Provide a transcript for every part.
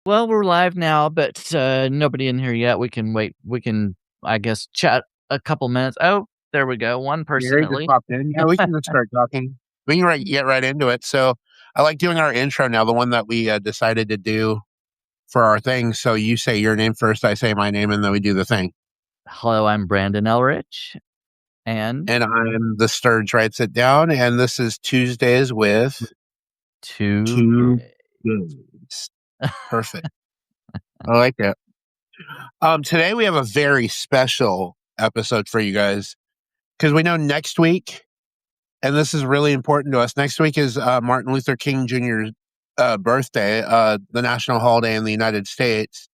Well, we're live now, but nobody in here yet. We can wait. We can, I guess, chat a couple minutes. Oh, there we go. One person Gary at just least. popped in. Yeah, we can just start talking. We can get right into it. So I like doing our intro now, the one that we decided to do for our thing. So you say your name first, I say my name, and then we do the thing. Hello, I'm Brandon Elrich, and And I'm the Sturge writes it down. And this is Tuesdays with two. two days. Perfect. I like that. Today we have a very special episode for you guys because we know next week, and this is really important to us. Next week is Martin Luther King Jr.'s birthday, the national holiday in the United States,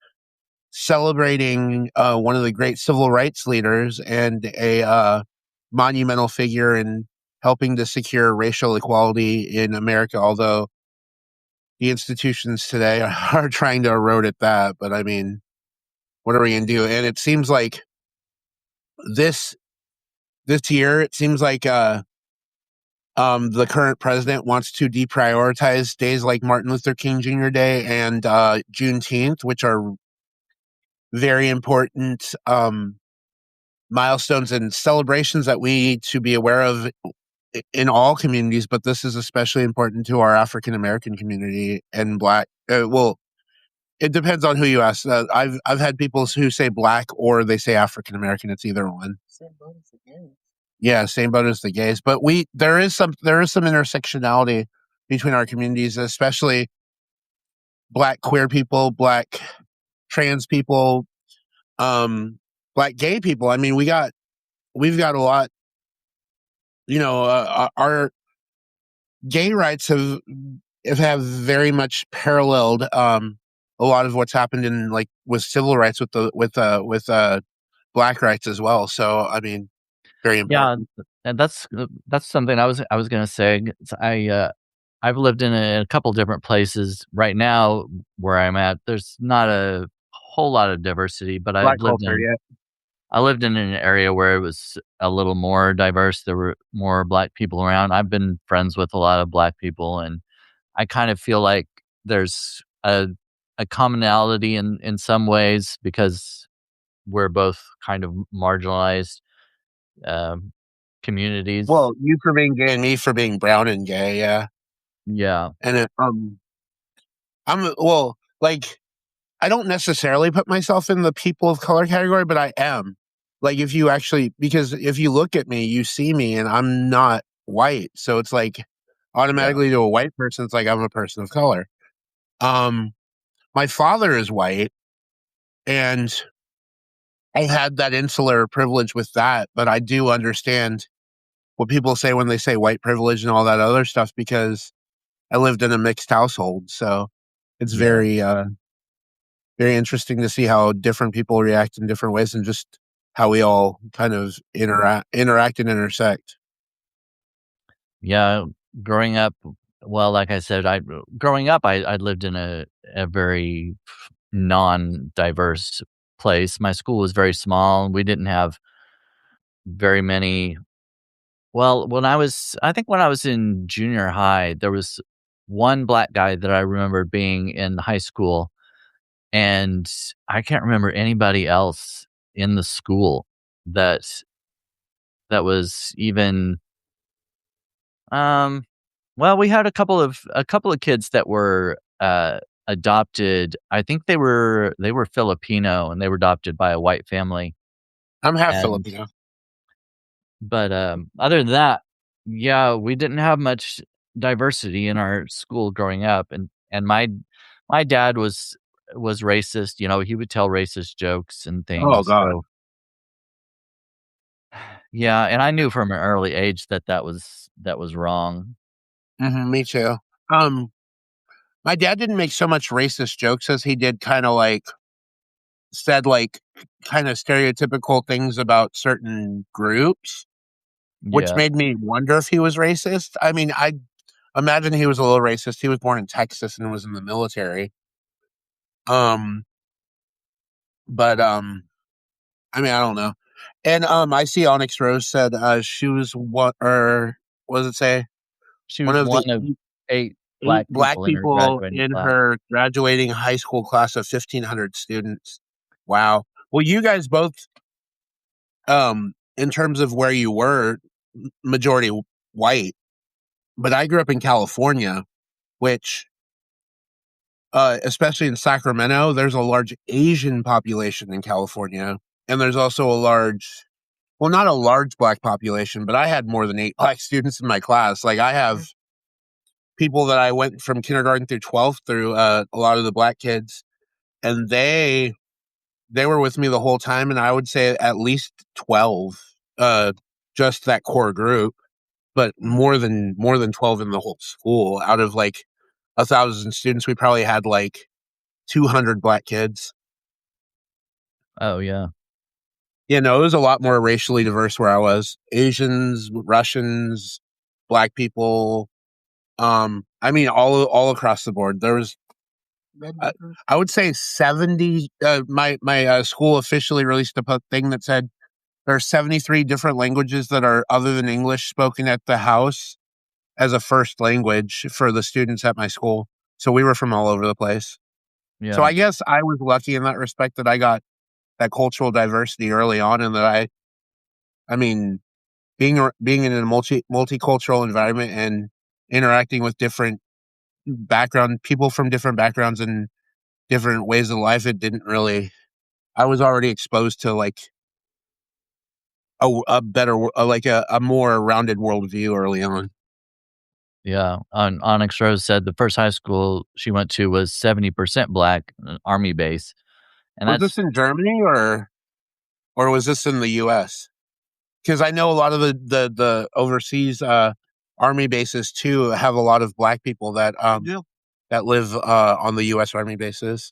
celebrating one of the great civil rights leaders and a monumental figure in helping to secure racial equality in America. Although the institutions today are trying to erode at that, but I mean, what are we going to do? And it seems like this this year, it seems like the current president wants to deprioritize days like Martin Luther King Jr. Day and Juneteenth, which are very important milestones and celebrations that we need to be aware of in all communities. But this is especially important to our African American community and Black. Well, it depends on who you ask. I've had people who say Black or they say African American. It's either one. Yeah, same boat as the gays. But there is some intersectionality between our communities, especially Black queer people, Black trans people, Black gay people. I mean, we've got a lot. Our gay rights have very much paralleled a lot of what's happened in like with civil rights with Black rights as well. So I mean, very Yeah, important. and that's something I was gonna say. I've lived in a couple different places. Right now, where I'm at, there's not a whole lot of diversity, but Black culture, yeah. I lived in an area where it was a little more diverse. There were more Black people around. I've been friends with a lot of Black people, and I kind of feel like there's a commonality in some ways because we're both kind of marginalized um, communities. Well, you for being gay and me for being brown and gay, yeah. Yeah, And like I don't necessarily put myself in the people of color category, but I am. Like if you actually, because if you look at me, you see me, and I'm not white, so it's like yeah, automatically to a white person, it's like I'm a person of color. Um, my father is white, and I had that insular privilege with that, but I do understand what people say when they say white privilege and all that other stuff because I lived in a mixed household, so it's yeah. very interesting to see how different people react in different ways and just how we all kind of interact and intersect. Yeah, growing up, well, like I said, growing up, I lived in a very non-diverse place. My school was very small. We didn't have very many. Well, I think when I was in junior high, there was one Black guy that I remember being in high school, and I can't remember anybody else in the school that that was even. Well, we had a couple of kids that were, adopted. I think they were Filipino, and they were adopted by a white family, I'm half and Filipino. but, other than that, yeah, we didn't have much diversity in our school growing up, and my dad was racist. He would tell racist jokes and Oh things, God. so yeah, and I knew from an early age that was wrong. Me too. Um, my dad didn't make so much racist jokes as he did kind of like said like kind of stereotypical things about certain groups, which Yeah. made me wonder if he was racist. I mean, I imagine he was a little racist. He was born in Texas and was in the military. Um, but I mean, I don't know. And I see Onyx Rose said she was what or what does it say? She One was of one the of 8. 8 black black people in her people graduating in class. her graduating high school class of 1,500 students. Wow. Well, you guys both, in terms of where you were, majority white, but I grew up in California, which, especially in Sacramento, there's a large Asian population in California, and there's also a large, well, not a large black population, but I had more than 8 black students in my class. Like, I have people that I went from kindergarten through 12th through, a lot of the black kids, and they were with me the whole time, and I would say at least 12, uh, just that core group, but more than 12 in the whole school. Out of, like, 1,000 students, we probably had, like, 200 black kids. Oh, yeah. You know, it was a lot more racially diverse where I was. Asians, Russians, black people, I mean, all across the board. There was, I I would say 70, my school officially released a thing that said there are 73 different languages that are other than English spoken at the house as a first language for the students at my school. So we were from all over the place. So Yeah. I guess I was lucky in that respect that I got that cultural diversity early on, and that I mean, being in a multicultural environment and interacting with different background people from different backgrounds and different ways of life, it didn't really. I was already exposed to, like, a better, like a more rounded worldview early on. Yeah. Onyx Rose said the first high school she went to was 70% black, an army base, and Was this that's in Germany, or was this in the U.S.? Because I know a lot of the overseas, army bases too have a lot of black people that, that live, on the U.S. Army bases.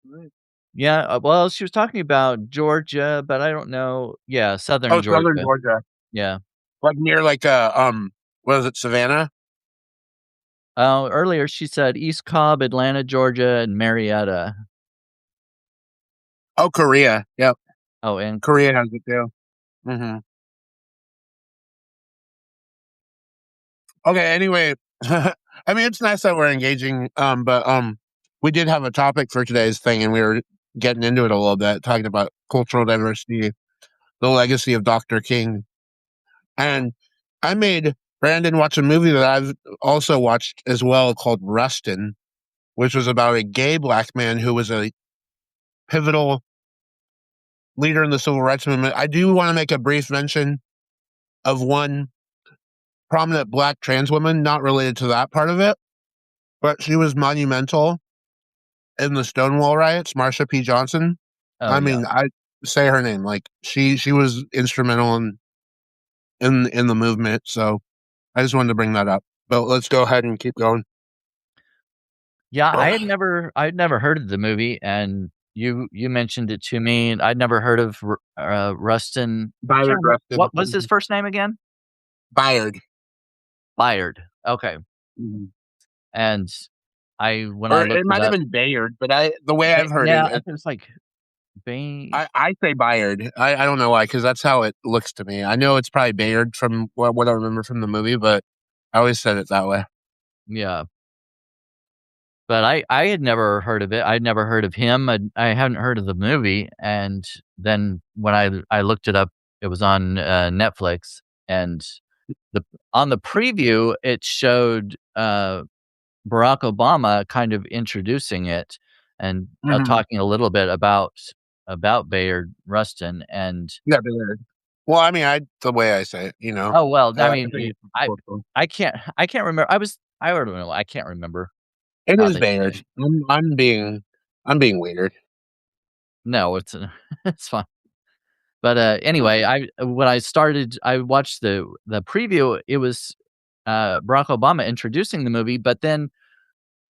Right. yeah, well, she was talking about Georgia, but I don't know. Yeah, Southern Oh, Southern Georgia. Georgia, Yeah. like near, like, what is it, Savannah? Earlier she said East Cobb, Atlanta, Georgia, and Marietta. Oh, Korea. Yep, Oh, and Korea has it too. Hmm. Okay. Anyway, I mean, it's nice that we're engaging, but we did have a topic for today's thing, and we were getting into it a little bit, talking about cultural diversity, the legacy of Dr. King. And I made Brandon watch a movie that I've also watched as well called Rustin, which was about a gay black man who was a pivotal leader in the civil rights movement. I do want to make a brief mention of one prominent black trans woman, not related to that part of it, but she was monumental in the Stonewall riots, Marsha P. Johnson. oh, I yeah. mean, I say her name, like, she was instrumental in the movement. So I just wanted to bring that up. But let's go ahead and keep going. Yeah, I'd never heard of the movie, and you mentioned it to me, and I'd never heard of Rustin. I can't Byard remember Rustin. what was his first name again? Byard. Byard. Okay, Mhm. and when Or I it looked it might have up, been Bayard, but the way I've heard yeah, it, I think it's like Bain. I say Byard. I don't know why, because that's how it looks to me. I know it's probably Bayard from what I remember from the movie, but I always said it that way. Yeah, but I had never heard of it. I'd never heard of him. I hadn't heard of the movie, and then when I looked it up, it was on Netflix, and the on the preview it showed Barack Obama kind of introducing it and Hmm. talking a little bit about Bayard Rustin, and Yeah, Bayard. Well, I mean, the way I say it, oh well, I I mean, think it's I cultural. I can't remember. I don't know. I can't remember It how is they say it. Bayard. I'm being weird. No, it's it's fine. But, anyway, when I watched the preview, it was, Barack Obama introducing the movie, but then,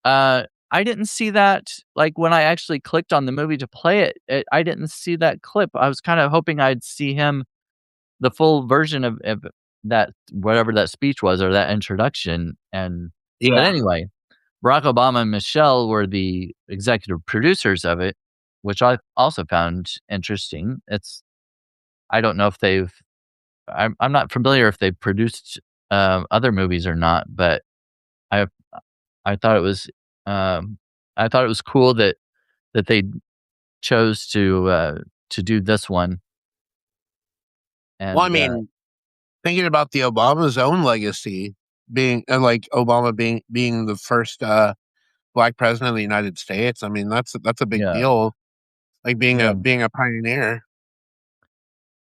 I didn't see that, like, when I actually clicked on the movie to play it, I didn't see that clip. I was kinda hoping I'd see him the full version of that whatever that speech was or that introduction, and but Yeah. anyway, Barack Obama and Michelle were the executive producers of it, which I also found interesting. I don't know if I'm not familiar if they've produced, other movies or not, but I I thought it was, um, I thought it was cool that they chose to do this one, Well, I and, mean, thinking about the Obama's own legacy being like Obama being the first black president of the United States. I mean, that's a big yeah, deal. Like yeah, being a pioneer.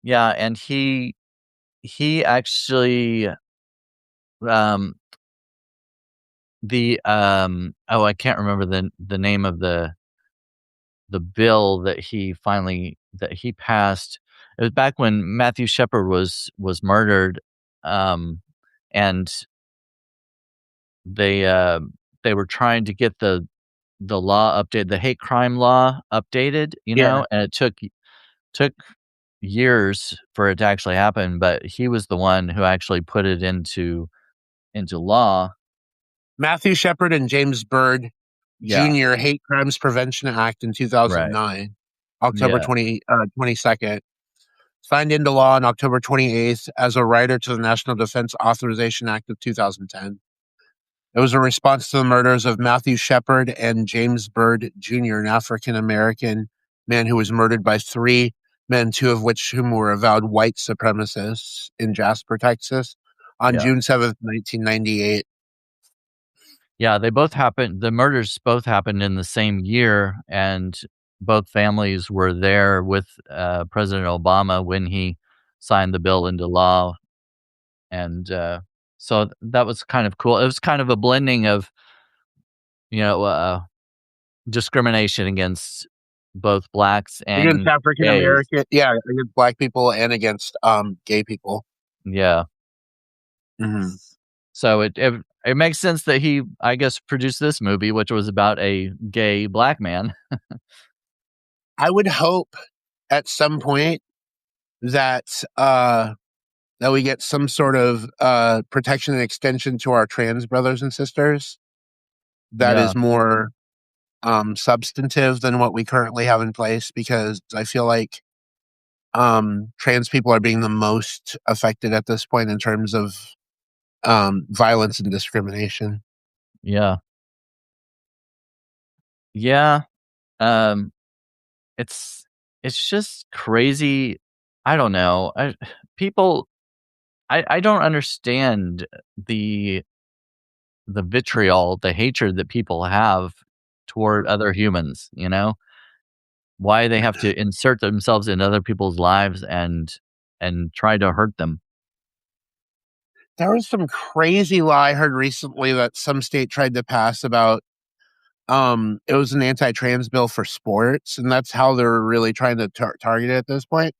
yeah, and he actually, um, oh, I can't remember the name of the bill that he passed. It was back when Matthew Shepard was murdered, and they, uh, they were trying to get the law updated, the hate crime law updated, Yeah. and it took years for it to actually happen, but he was the one who actually put it into law. Matthew Shepard and James Byrd Yeah, Jr. Hate Crimes Prevention Act in right. 2009, October Yeah, 22nd, signed into law on October 28th as a rider to the National Defense Authorization Act of 2010. It was a response to the murders of Matthew Shepard and James Byrd Jr., an African American man who was murdered by three men, two of which whom were avowed white supremacists in Jasper, Texas, on yeah. June 7th, 1998. Yeah, the murders both happened in the same year, and both families were there with, President Obama when he signed the bill into law, and, that was kind of cool. It was kind of a blending of, you know, discrimination against both blacks Against and African gays. American, yeah, against black people and against gay people. Yeah. Mhm. So it makes sense that he, I guess, produced this movie, which was about a gay black man. I would hope at some point that that we get some sort of protection and extension to our trans brothers and sisters that Yeah, is more substantive than what we currently have in place, because I feel like trans people are being the most affected at this point in terms of violence and discrimination. yeah, yeah, um, it's it's just crazy. I don't know. People I don't understand the the vitriol, the hatred that people have toward other humans, you know? Why they have to insert themselves in other people's lives and try to hurt them. There was some crazy law I heard recently that some state tried to pass about it was an anti-trans bill for sports, and that's how they're really trying to target it at this point.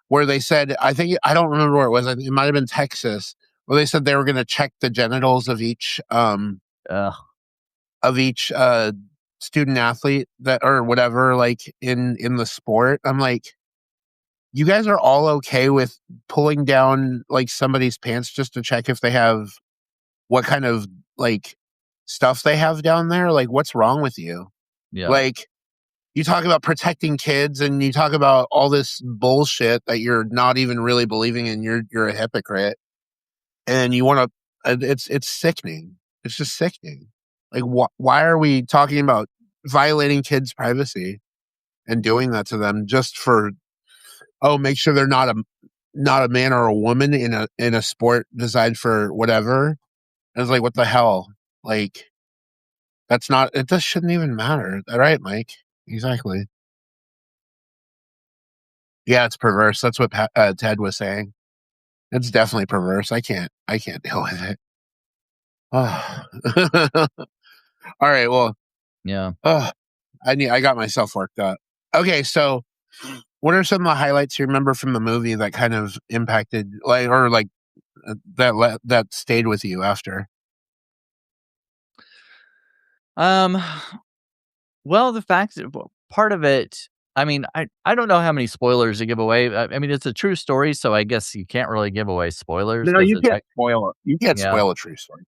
Where they said, I think I don't remember where it was. It might have been Texas, where they said they were going to check the genitals Ugh, of each student athlete that or whatever, like in the sport. I'm like, you guys are all okay with pulling down like somebody's pants just to check if they have what kind of like stuff they have down there? Like, what's wrong with you? yeah, Like, you talk about protecting kids and you talk about all this bullshit that you're not even really believing in. You're a hypocrite, and you want to. It's sickening. It's just sickening. Like, why are we talking about violating kids' privacy and doing that to them just for make sure they're not a man or a woman in a sport designed for whatever. And it's like, what the hell? Like, that's not. It just shouldn't even matter. All right, Mike. Exactly. Yeah, it's perverse. That's what Ted was saying. It's definitely perverse. I can't deal with it. All right. Well, yeah. I got myself worked up. Okay. So what are some of the highlights you remember from the movie that kind of impacted that stayed with you after? Um, well, the fact that part of it, I mean, I don't know how many spoilers to give away. I mean, it's a true story, so I guess you can't really give away spoilers No, because you it's can't spoil it. You can't yeah, spoil a true story.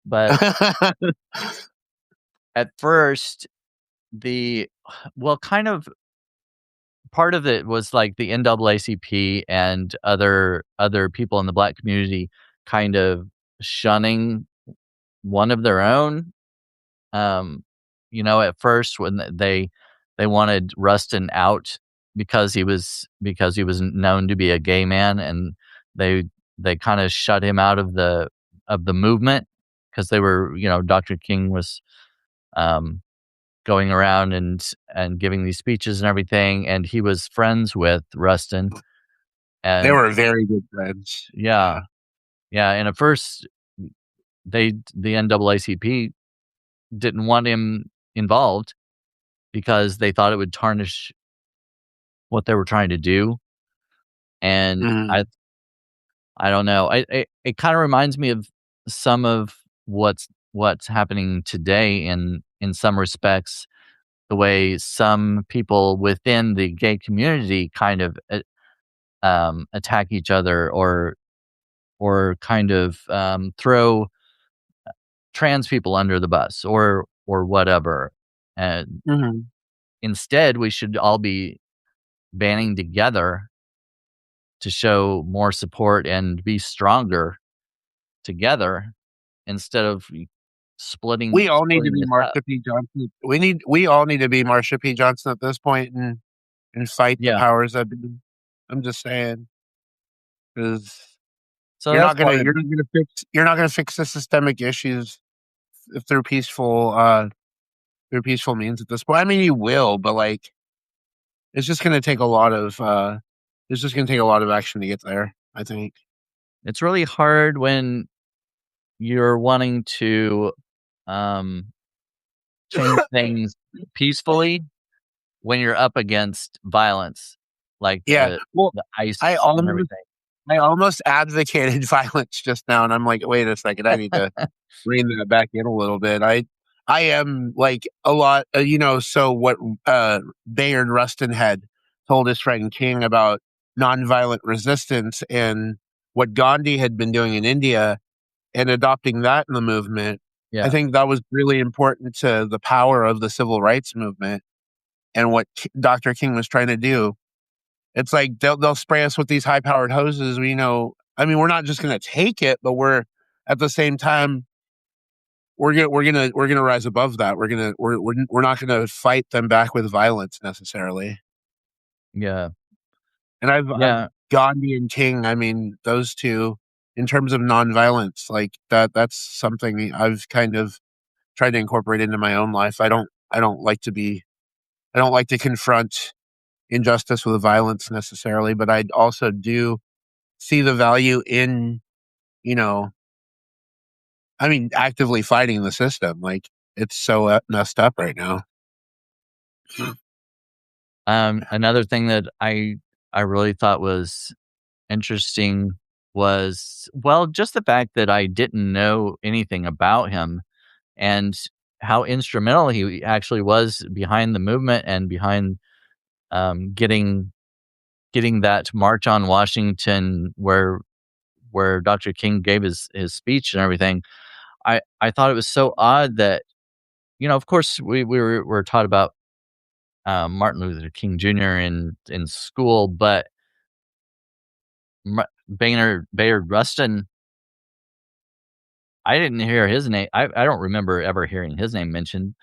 but Come on. at first, the well, kind of part of it was, like, the NAACP and other people in the Black community kind of shunning one of their own. Um, at first when they wanted Rustin out because he was known to be a gay man, and they they kinda shut him out of the movement because they were Dr. King was, um, going around and giving these speeches and everything, and he was friends with Rustin, They and were very good friends. yeah, Yeah. yeah, and at first, the NAACP didn't want him involved because they thought it would tarnish what they were trying to do, and Mhm. I don't know. It kinda reminds me of some of what's happening today in some respects, the way some people within the gay community kind of, attack each other or kind of, throw trans people under the bus or whatever, and Mhm. instead, we should all be banding together to show more support and be stronger together instead of We all need to splitting be this up. Marsha P. Johnson. We all need to be Marsha P. Johnson at this point and fight the Yeah. powers that be. I'm just saying, because So that's why you're not gonna fix the systemic issues through through peaceful means at this point. I mean, you will, but like it's just gonna take a lot of it's just gonna take a lot of action to get there, I think. it's really hard when you're wanting to, um, change things peacefully when you're up against violence, like Yeah. Well, the I ICE and almost everything. I almost advocated violence just now, and I'm like, wait a second, I need to rein that back in a little bit. I am like a lot, so what Bayard Rustin had told his friend King about nonviolent resistance and what Gandhi had been doing in India and adopting that in the movement. I Yeah, think that was really important to the power of the civil rights movement and what Dr. King was trying to do. It's like they'll spray us with these high powered hoses. I mean, we're not just going to take it, but we're at the same time we're gonna rise above that. We're not gonna fight them back with violence necessarily. yeah, And I've yeah. Gandhi and King. I mean, those two in terms of nonviolence, like that's something I've kind of tried to incorporate into my own life. I don't like to confront injustice with violence necessarily, but I also do see the value in you know I mean actively fighting the system. Like it's so messed up right now. Another thing that I really thought was interesting was, well, just the fact that I didn't know anything about him and how instrumental he actually was behind the movement and behind, getting that march on Washington where Dr. King gave his speech and everything. I thought it was so odd that, of course, we're taught about, Martin Luther King Jr. in school, but Bayard Rustin, I didn't hear his name. I don't remember ever hearing his name mentioned.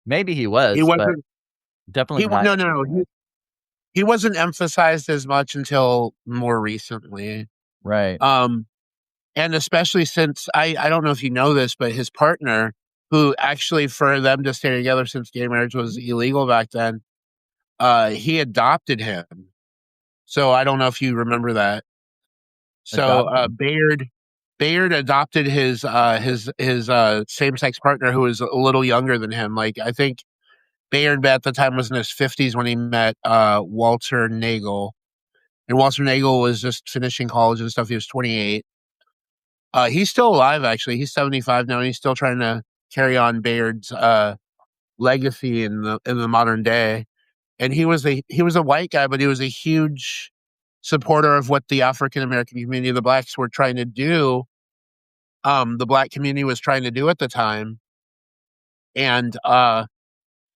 Maybe he He was, but wasn't. definitely not. No, no, no. He wasn't emphasized as much until more recently. Right. Um, and especially since I don't know if you know this, but his partner, who actually for them to stay together since gay marriage was illegal back then, he adopted him. So I don't know if you remember that. So Adopted. Bayard adopted his same sex partner who was a little younger than him. Like I think Bayard at the time was in his 50s when he met Walter Nagel. And Walter Nagel was just finishing college and stuff. He was 28. He's still alive, actually. He's 75 now, and he's still trying to carry on Bayard's legacy in the modern day. And he was a white guy, but he was a huge supporter of what the African American community, the blacks, were trying to do. The black community was trying to do at the time, and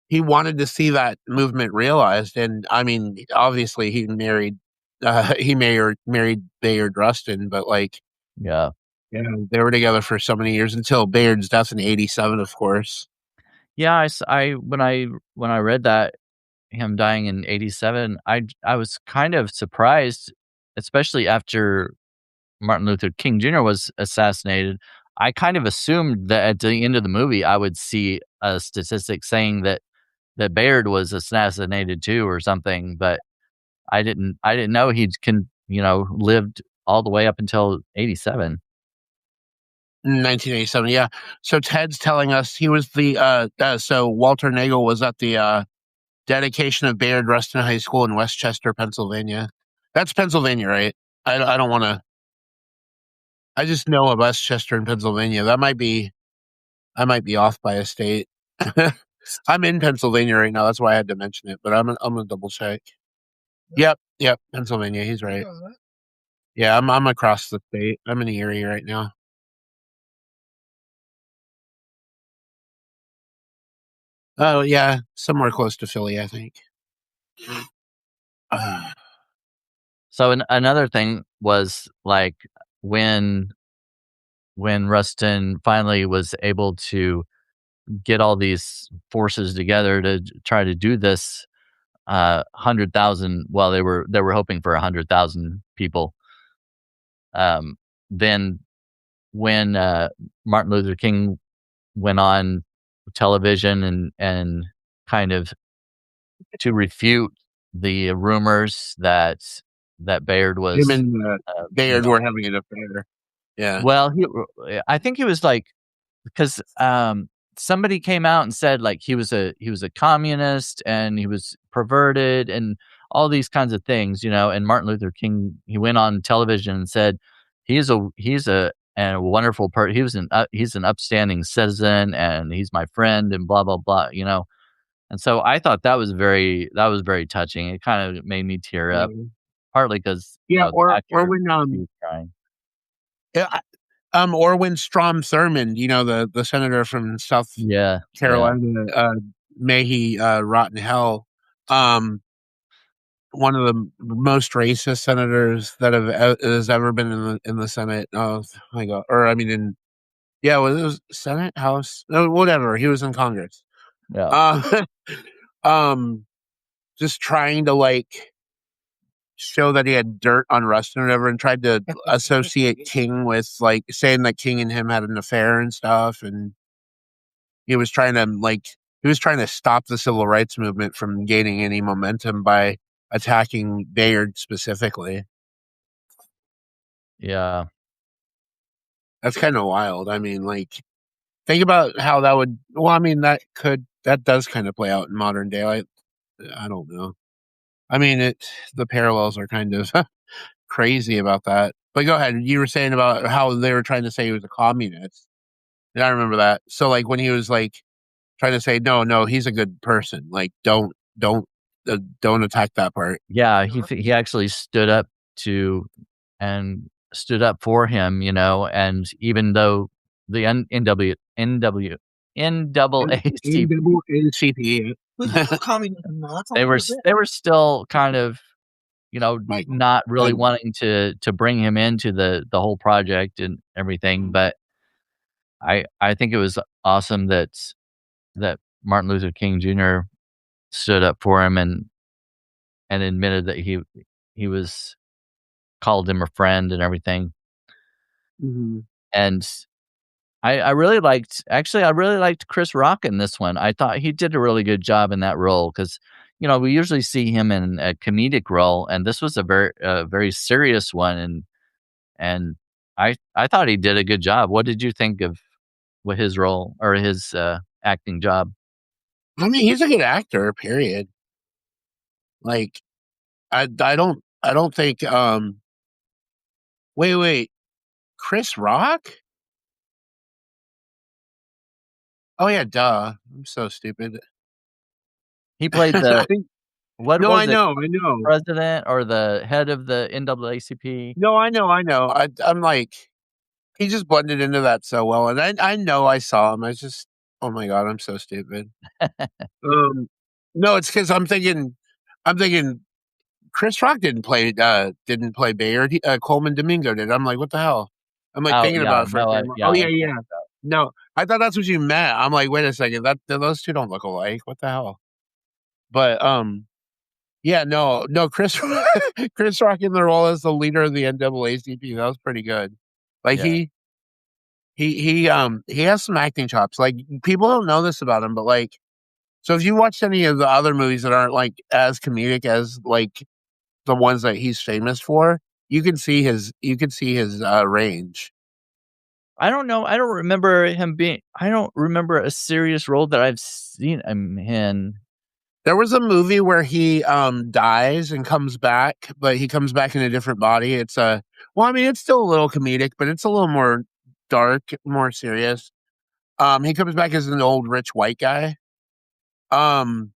he wanted to see that movement realized. And I mean, obviously, he married Bayard Rustin, but like Yeah. yeah, they were together for so many years until Bayard's death in '87, of course. Yeah, when I read that, him dying in '87, I was kind of surprised, especially after Martin Luther King Jr. was assassinated. I kind of assumed that at the end of the movie, I would see a statistic saying that Bayard was assassinated too or something, but I didn't know lived all the way up until '87. 1987, yeah. So Ted's telling us he was so Walter Nagel was at the dedication of Bayard Rustin High School in Westchester, Pennsylvania. That's Pennsylvania, right? I don't want to. I just know of Westchester in Pennsylvania. I might be off by a state. I'm in Pennsylvania right now. That's why I had to mention it. But I'm gonna double check. Yep, yep, Pennsylvania. He's right. Yeah, I'm across the state. I'm in Erie right now. Oh yeah, somewhere close to Philly, I think. Uh, So another thing was like when when Rustin finally was able to get all these forces together to try to do this 100,000, well they were hoping for 100,000 people. Then when Martin Luther King went on television and kind of to refute the rumors that Bayard him was, and you Bayard know, were having an affair. Yeah. well, I think he was like because somebody came out and said like he was a communist and he was perverted and all these kinds of things, and Martin Luther King, he went on television and said he's a and a wonderful person. He's an upstanding citizen and he's my friend and blah blah blah. And so I thought that was very touching. It kind of made me tear up, Yeah. partly because Yeah, the or actor, when he was crying. yeah, or when Strom Thurmond, the senator from South Yeah, yeah, Carolina, may he rot in hell. Um, one of the most racist senators that has ever been in the Senate. Oh my God! Or I mean, it was Senate, House, no, whatever. He was in Congress. yeah. Uh, um, just trying to like show that he had dirt on Rustin or whatever, and tried to associate King with like saying that King and him had an affair and stuff, and he was trying to stop the civil rights movement from gaining any momentum by attacking Bayard specifically. Yeah. That's kind of wild. I mean, like, think about how that would. Well, I mean, that does kind of play out in modern day. I don't know. I mean, the parallels are kind of crazy about that. But go ahead. You were saying about how they were trying to say he was a communist. Yeah, I remember that. So, like, when he was like trying to say, no, no, he's a good person. Like, don't attack that part. Yeah, he actually stood up to and stood up for him, and even though the NAACP, NAACP. they were still kind of, Michael. not really And wanting to bring him into the whole project and everything, but I think it was awesome that Martin Luther King Jr. stood up for him and admitted that he was called him a friend and everything. mhm. And I really liked I really liked Chris Rock in this one. I thought he did a really good job in that role because, we usually see him in a comedic role, and this was a very serious one, and I thought he did a good job. What did you think of what his role or his acting job? I mean, he's a good actor. Period. Like, I don't think. Wait, Chris Rock? Oh yeah, duh. I'm so stupid. He played I the think what no, was it? I know. President or the head of the NAACP? No, I know. I'm like he just blended into that so well, and I know I saw him. I just oh my god, I'm so stupid. Um, no, it's because I'm thinking Chris Rock didn't play Bayard. Coleman Domingo did. I'm like, what the hell? I'm like Oh, thinking yeah, about it for a no, second. yeah, Oh I yeah, was yeah. mixed up. No. I thought that's what you meant. I'm like, wait a second, that those two don't look alike. What the hell? But yeah, no, Chris Chris Rock in the role as the leader of the NAACP. That was pretty good. Like Yeah. he has some acting chops. Like people don't know this about him, but like so if you watch any of the other movies that aren't like as comedic as like the ones that he's famous for, you can see his range. I don't know, I don't remember a serious role that I've seen him in. There was a movie where he dies and comes back, but he comes back in a different body. It's a well, I mean, it's still a little comedic, but it's a little more dark, more serious. He comes back as an old rich white guy. Um,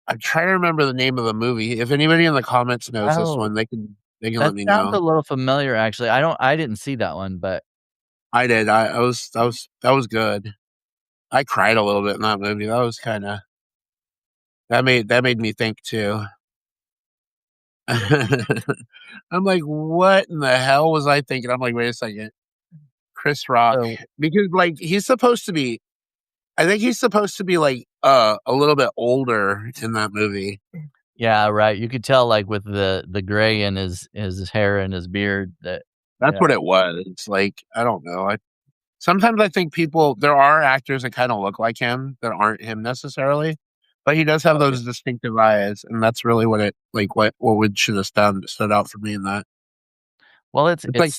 I'm trying to remember the name of the movie. If anybody in the comments knows this Oh, one, they can let that me sounds a know. little familiar, actually. I didn't see that one, but I did. I was that was good. I cried a little bit in that movie. That was kind of that made me think too. I'm like, what in the hell was I thinking? I'm like, wait a second, Chris Rock, so because like he's supposed to be. I think he's supposed to be like a little bit older in that movie. yeah, right, you could tell, like, with the gray in his hair and his beard that That's yeah. what it was. It's like I don't know. Sometimes I think people there are actors that kind of look like him that aren't him necessarily, but he does have Oh, yeah. those distinctive eyes, and that's really what it like what would should have stood out for me in that. Well, It's like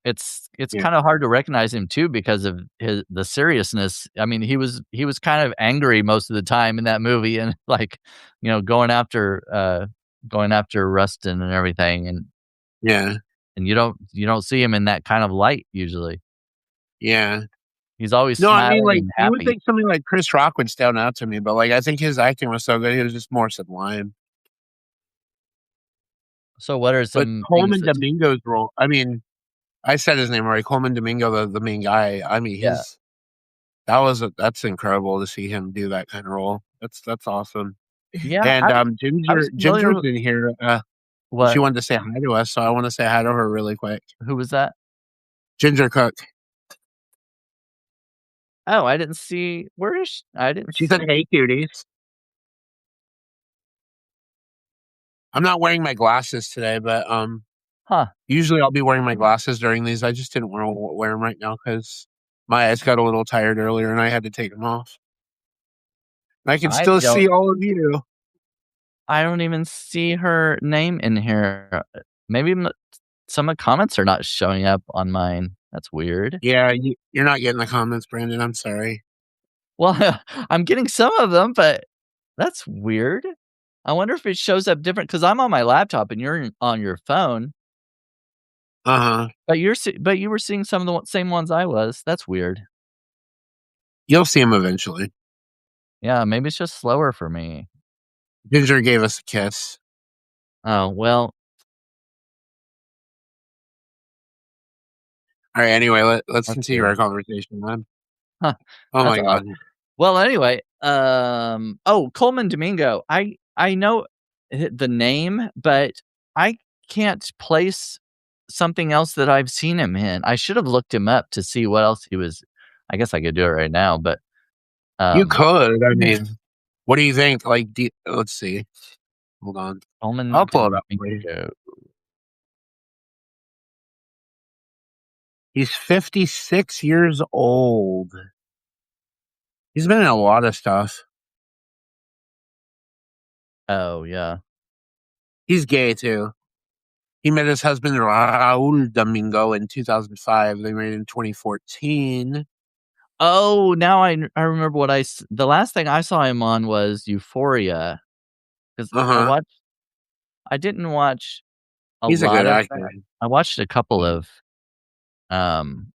it's yeah, kinda hard to recognize him too because of the seriousness. I mean, he was kind of angry most of the time in that movie and, like, going after Rustin and everything, yeah, and you don't see him in that kind of light usually. yeah. He's always No, I mean smiling like and you would happy. think something like Chris Rock would stand out to me, but like I think his acting was so good, he was just more sublime. So what are But some things Coleman that Domingo's role, I mean, I said his name right, Coleman Domingo, the main guy. I mean, yeah. his that's incredible to see him do that kind of role. That's awesome. Yeah, And I was familiar Ginger's with in here. She what? wanted to say hi to us, so I want to say hi to her really quick. Who was that? Ginger Cook. Oh, I didn't see where is sh I didn't She said, see "Hey, cuties." I'm not wearing my glasses today, but huh. usually I'll be wearing my glasses during these. I just didn't want to wear them right now because my eyes got a little tired earlier, and I had to take them off. I can I still don't see all of you. I don't even see her name in here. Maybe some of the comments are not showing up on mine. That's weird. Yeah, you're not getting the comments, Brandon. I'm sorry. Well, I'm getting some of them, but that's weird. I wonder if it shows up different because I'm on my laptop and on your phone, Uh huh. but you were seeing some of the same ones I was. That's weird. You'll see him eventually. Yeah, maybe it's just slower for me. Ginger gave us a kiss. Oh, well, All right. Anyway, let's that's continue our weird. conversation, man. Huh, Oh that's my odd. god. Well, anyway, Coleman Domingo. I know the name, but I can't place something else that I've seen him in. I should have looked him up to see what else he was. I guess I could do it right now, but You um, could. I mean, what do you think? Like, let's see. Hold on. Coleman I'll pull it up for you. Domingo. He's 56 years old. He's been in a lot of stuff. Oh yeah. He's gay too. He met his husband Raul Domingo in 2005. They married in 2014. Oh, now I remember the last thing I saw him on was Euphoria because Uh huh. I didn't watch a He's a lot good of actor. that. I watched a couple of um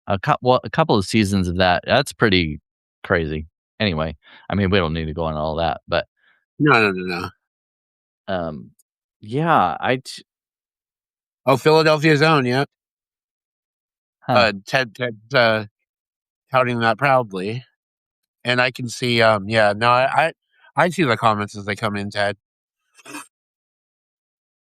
a couple of seasons of that. That's pretty crazy. Anyway, I mean, we don't need to go on all that, but, No, no, no, no. um, yeah, Oh, Philadelphia's own. Yep. huh. Ted, touting that proudly. And I can see, yeah, no, I see the comments as they come in, Ted.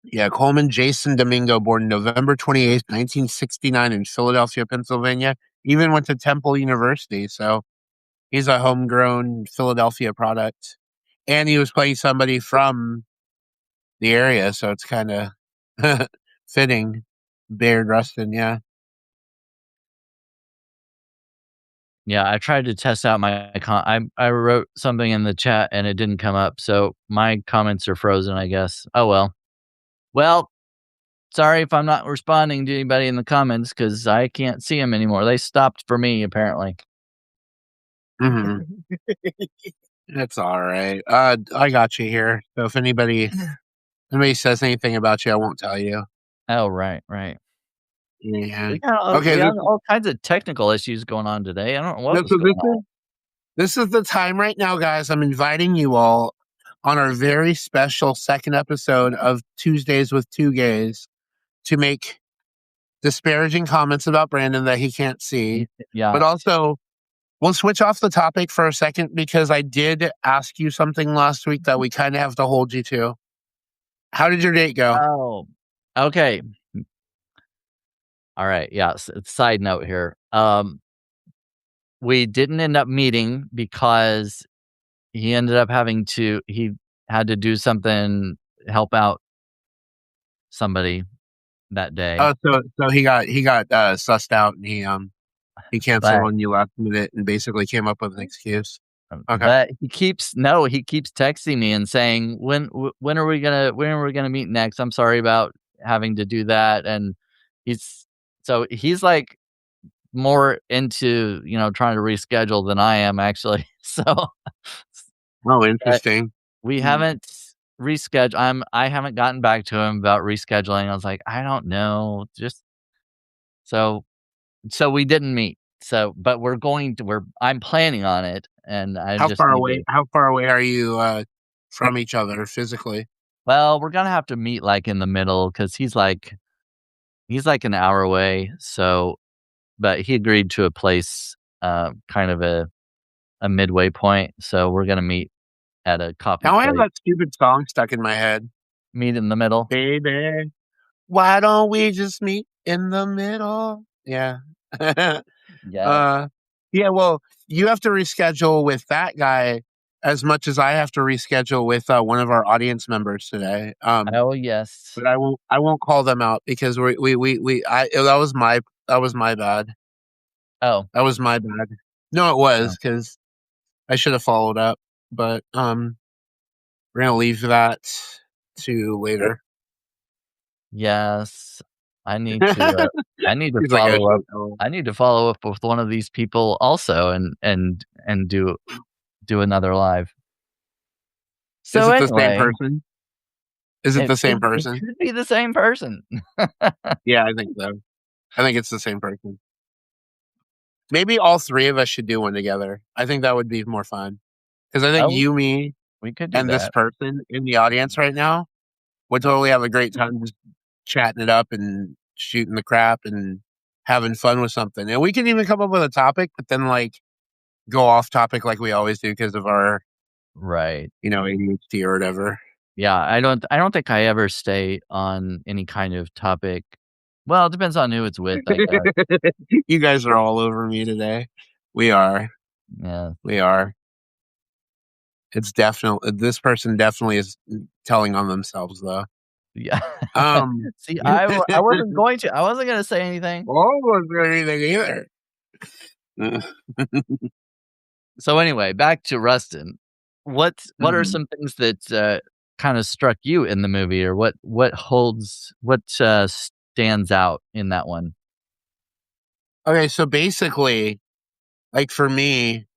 Yeah, Coleman Jason Domingo, born November 28th, 1969 in Philadelphia, Pennsylvania. even went to Temple University. So he's a homegrown Philadelphia product. And he was playing somebody from the area. So it's kind of fitting. Baird Rustin, yeah. Yeah, I tried to test out my I wrote something in the chat and it didn't come up, so my comments are frozen, I guess. Oh, well. Well, sorry if I'm not responding to anybody in the comments because I can't see them anymore. They stopped for me, apparently. Hmm. That's all right. I got you here. So if anybody says anything about you, I won't tell you. Oh, right, right. Yeah. We Okay. got all kinds of technical issues going on today. I don't know what was So going on. this is the time right now, guys. I'm inviting you all on our very special second episode of Tuesdays with Two Gays to make disparaging comments about Brandon that he can't see. But Yeah. also, we'll switch off the topic for a second because I did ask you something last week that we kind of have to hold you to. How did your date go? Oh, okay. All right. Yeah. Side note here. We didn't end up meeting because he had to do something, help out somebody that day. Oh, so he got sussed out and he canceled But on you last minute and basically came up with an excuse. Okay. but he keeps texting me and saying, when are when are we gonna meet next? I'm sorry about having to do that." And he's he's like more into, trying to reschedule than I am actually. So, Oh, but interesting. we Mm. haven't I haven't gotten back to him about rescheduling. I was like, "I don't know." Just so we didn't meet. So, but I'm planning on it, and I just need to. How far away are you from each other physically? Well, we're gonna have to meet, like, in the middle because he's, like, an hour away, so but he agreed to a place, kind of a midway point, so we're gonna meet at a coffee Now I have place. that stupid song stuck in my head. Meet in the middle. Baby, why don't we just meet in the middle? Yeah. Yes. uh yeah, well, you have to reschedule with that guy as much as I have to reschedule with one of our audience members today. Oh, yes. But I won't call them out because we I that was my bad. Oh, That was my bad. No, it oh, was because I should have followed up, but we're gonna leave that to later. yes. I need to, I need to He's like, "Oh, follow up don't tell him." I need to follow up with one of these people also and do another live. Is So, it the same anyway, person? Is it the same it person? could be the same person. Yeah, I think so. I think it's the same person. Maybe all 3 of us should do one together. I think that would be more fun because I think Oh, you, me, we could do and this that. person in the audience right now would totally have a great time just chatting it up and shooting the crap and having fun with something. And we can even come up with a topic, but then, like, go off topic like we always do because of our, Right. ADHD or whatever. Yeah, I don't think I ever stay on any kind of topic. Well, it depends on who it's with, I guess. You guys are all over me today. We are. Yeah. We are. It's definitely this person definitely is telling on themselves though. Yeah. Um, See, I wasn't gonna say anything. almost anything either. So, anyway, back to Rustin. What are Mhm. some things that, kinda struck you in the movie, or what stands out in that one? Okay, so basically, like for me,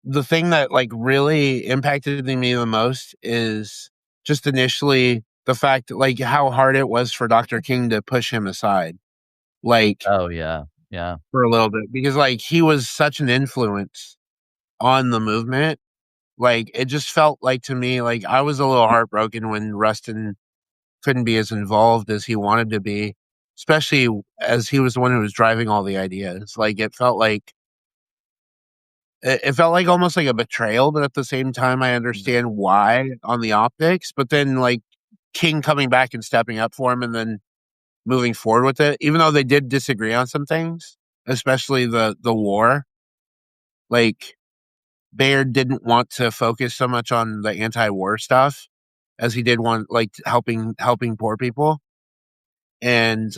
the thing that like really impacted me the most is just initially the fact like how hard it was for Dr. King to push him aside. Like Oh, yeah. Yeah. for a little bit because like he was such an influence on the movement. Like it just felt like to me like I was a little heartbroken when Rustin couldn't be as involved as he wanted to be, especially as he was the one who was driving all the ideas. Like it felt like almost like a betrayal, but at the same time I understand why on the optics. But then like King coming back and stepping up for him and then moving forward with it, even though they did disagree on some things especially the war. Like Bayard didn't want to focus so much on the anti-war stuff as he did want like helping poor people. And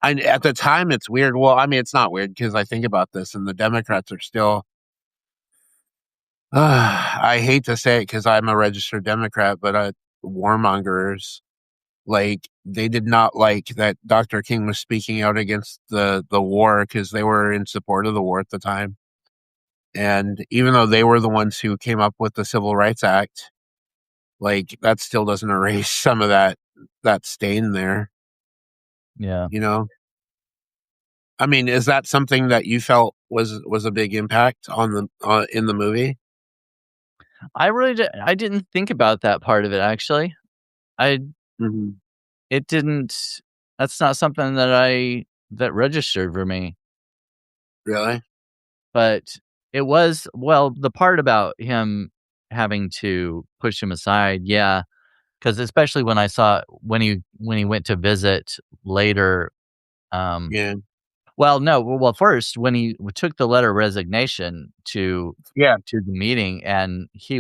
at the time it's weird. Well, I mean it's not weird because I think about this and the Democrats are still I hate to say it because I'm a registered Democrat, but warmongers, like they did not like that Dr. King was speaking out against the war because they were in support of the war at the time. And even though they were the ones who came up with the Civil Rights Act, like that still doesn't erase some of that stain there, Yeah. you know? I mean, is that something that you felt was a big impact on the in the movie? I didn't think about that part of it, actually. I Mhm. it didn't that's not something that registered for me, Really? but it was well, the part about him having to push him aside, yeah, because especially when I saw when he went to visit later, um Yeah. well, no, well, first, when he took the letter of resignation Yeah. to the meeting and he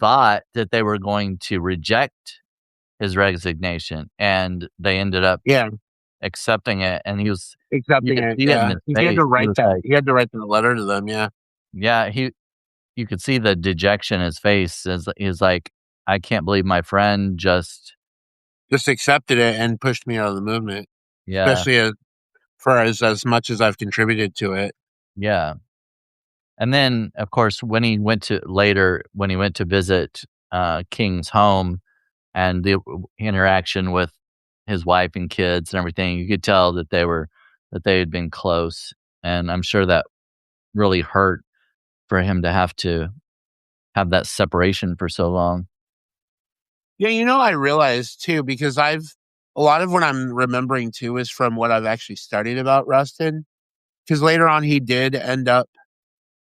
thought that they were going to reject his resignation, and they ended up Yeah. accepting it, and you Accepting could it. see it in Yeah. his 'Cause he had face. to He write was that. like He had to write the letter to them. Yeah. yeah, you could see the dejection in his face as he's like, "I can't believe my friend just" Just accepted it and pushed me out of the movement, yeah, especially for as much as I've contributed to it. yeah. And then, of course, when he went to visit, King's home and the interaction with his wife and kids and everything, you could tell that they had been close, and I'm sure that really hurt for him to have that separation for so long. Yeah, I realized too because I've a lot of what I'm remembering too is from what I've actually studied about Rustin. Because later on, he did end up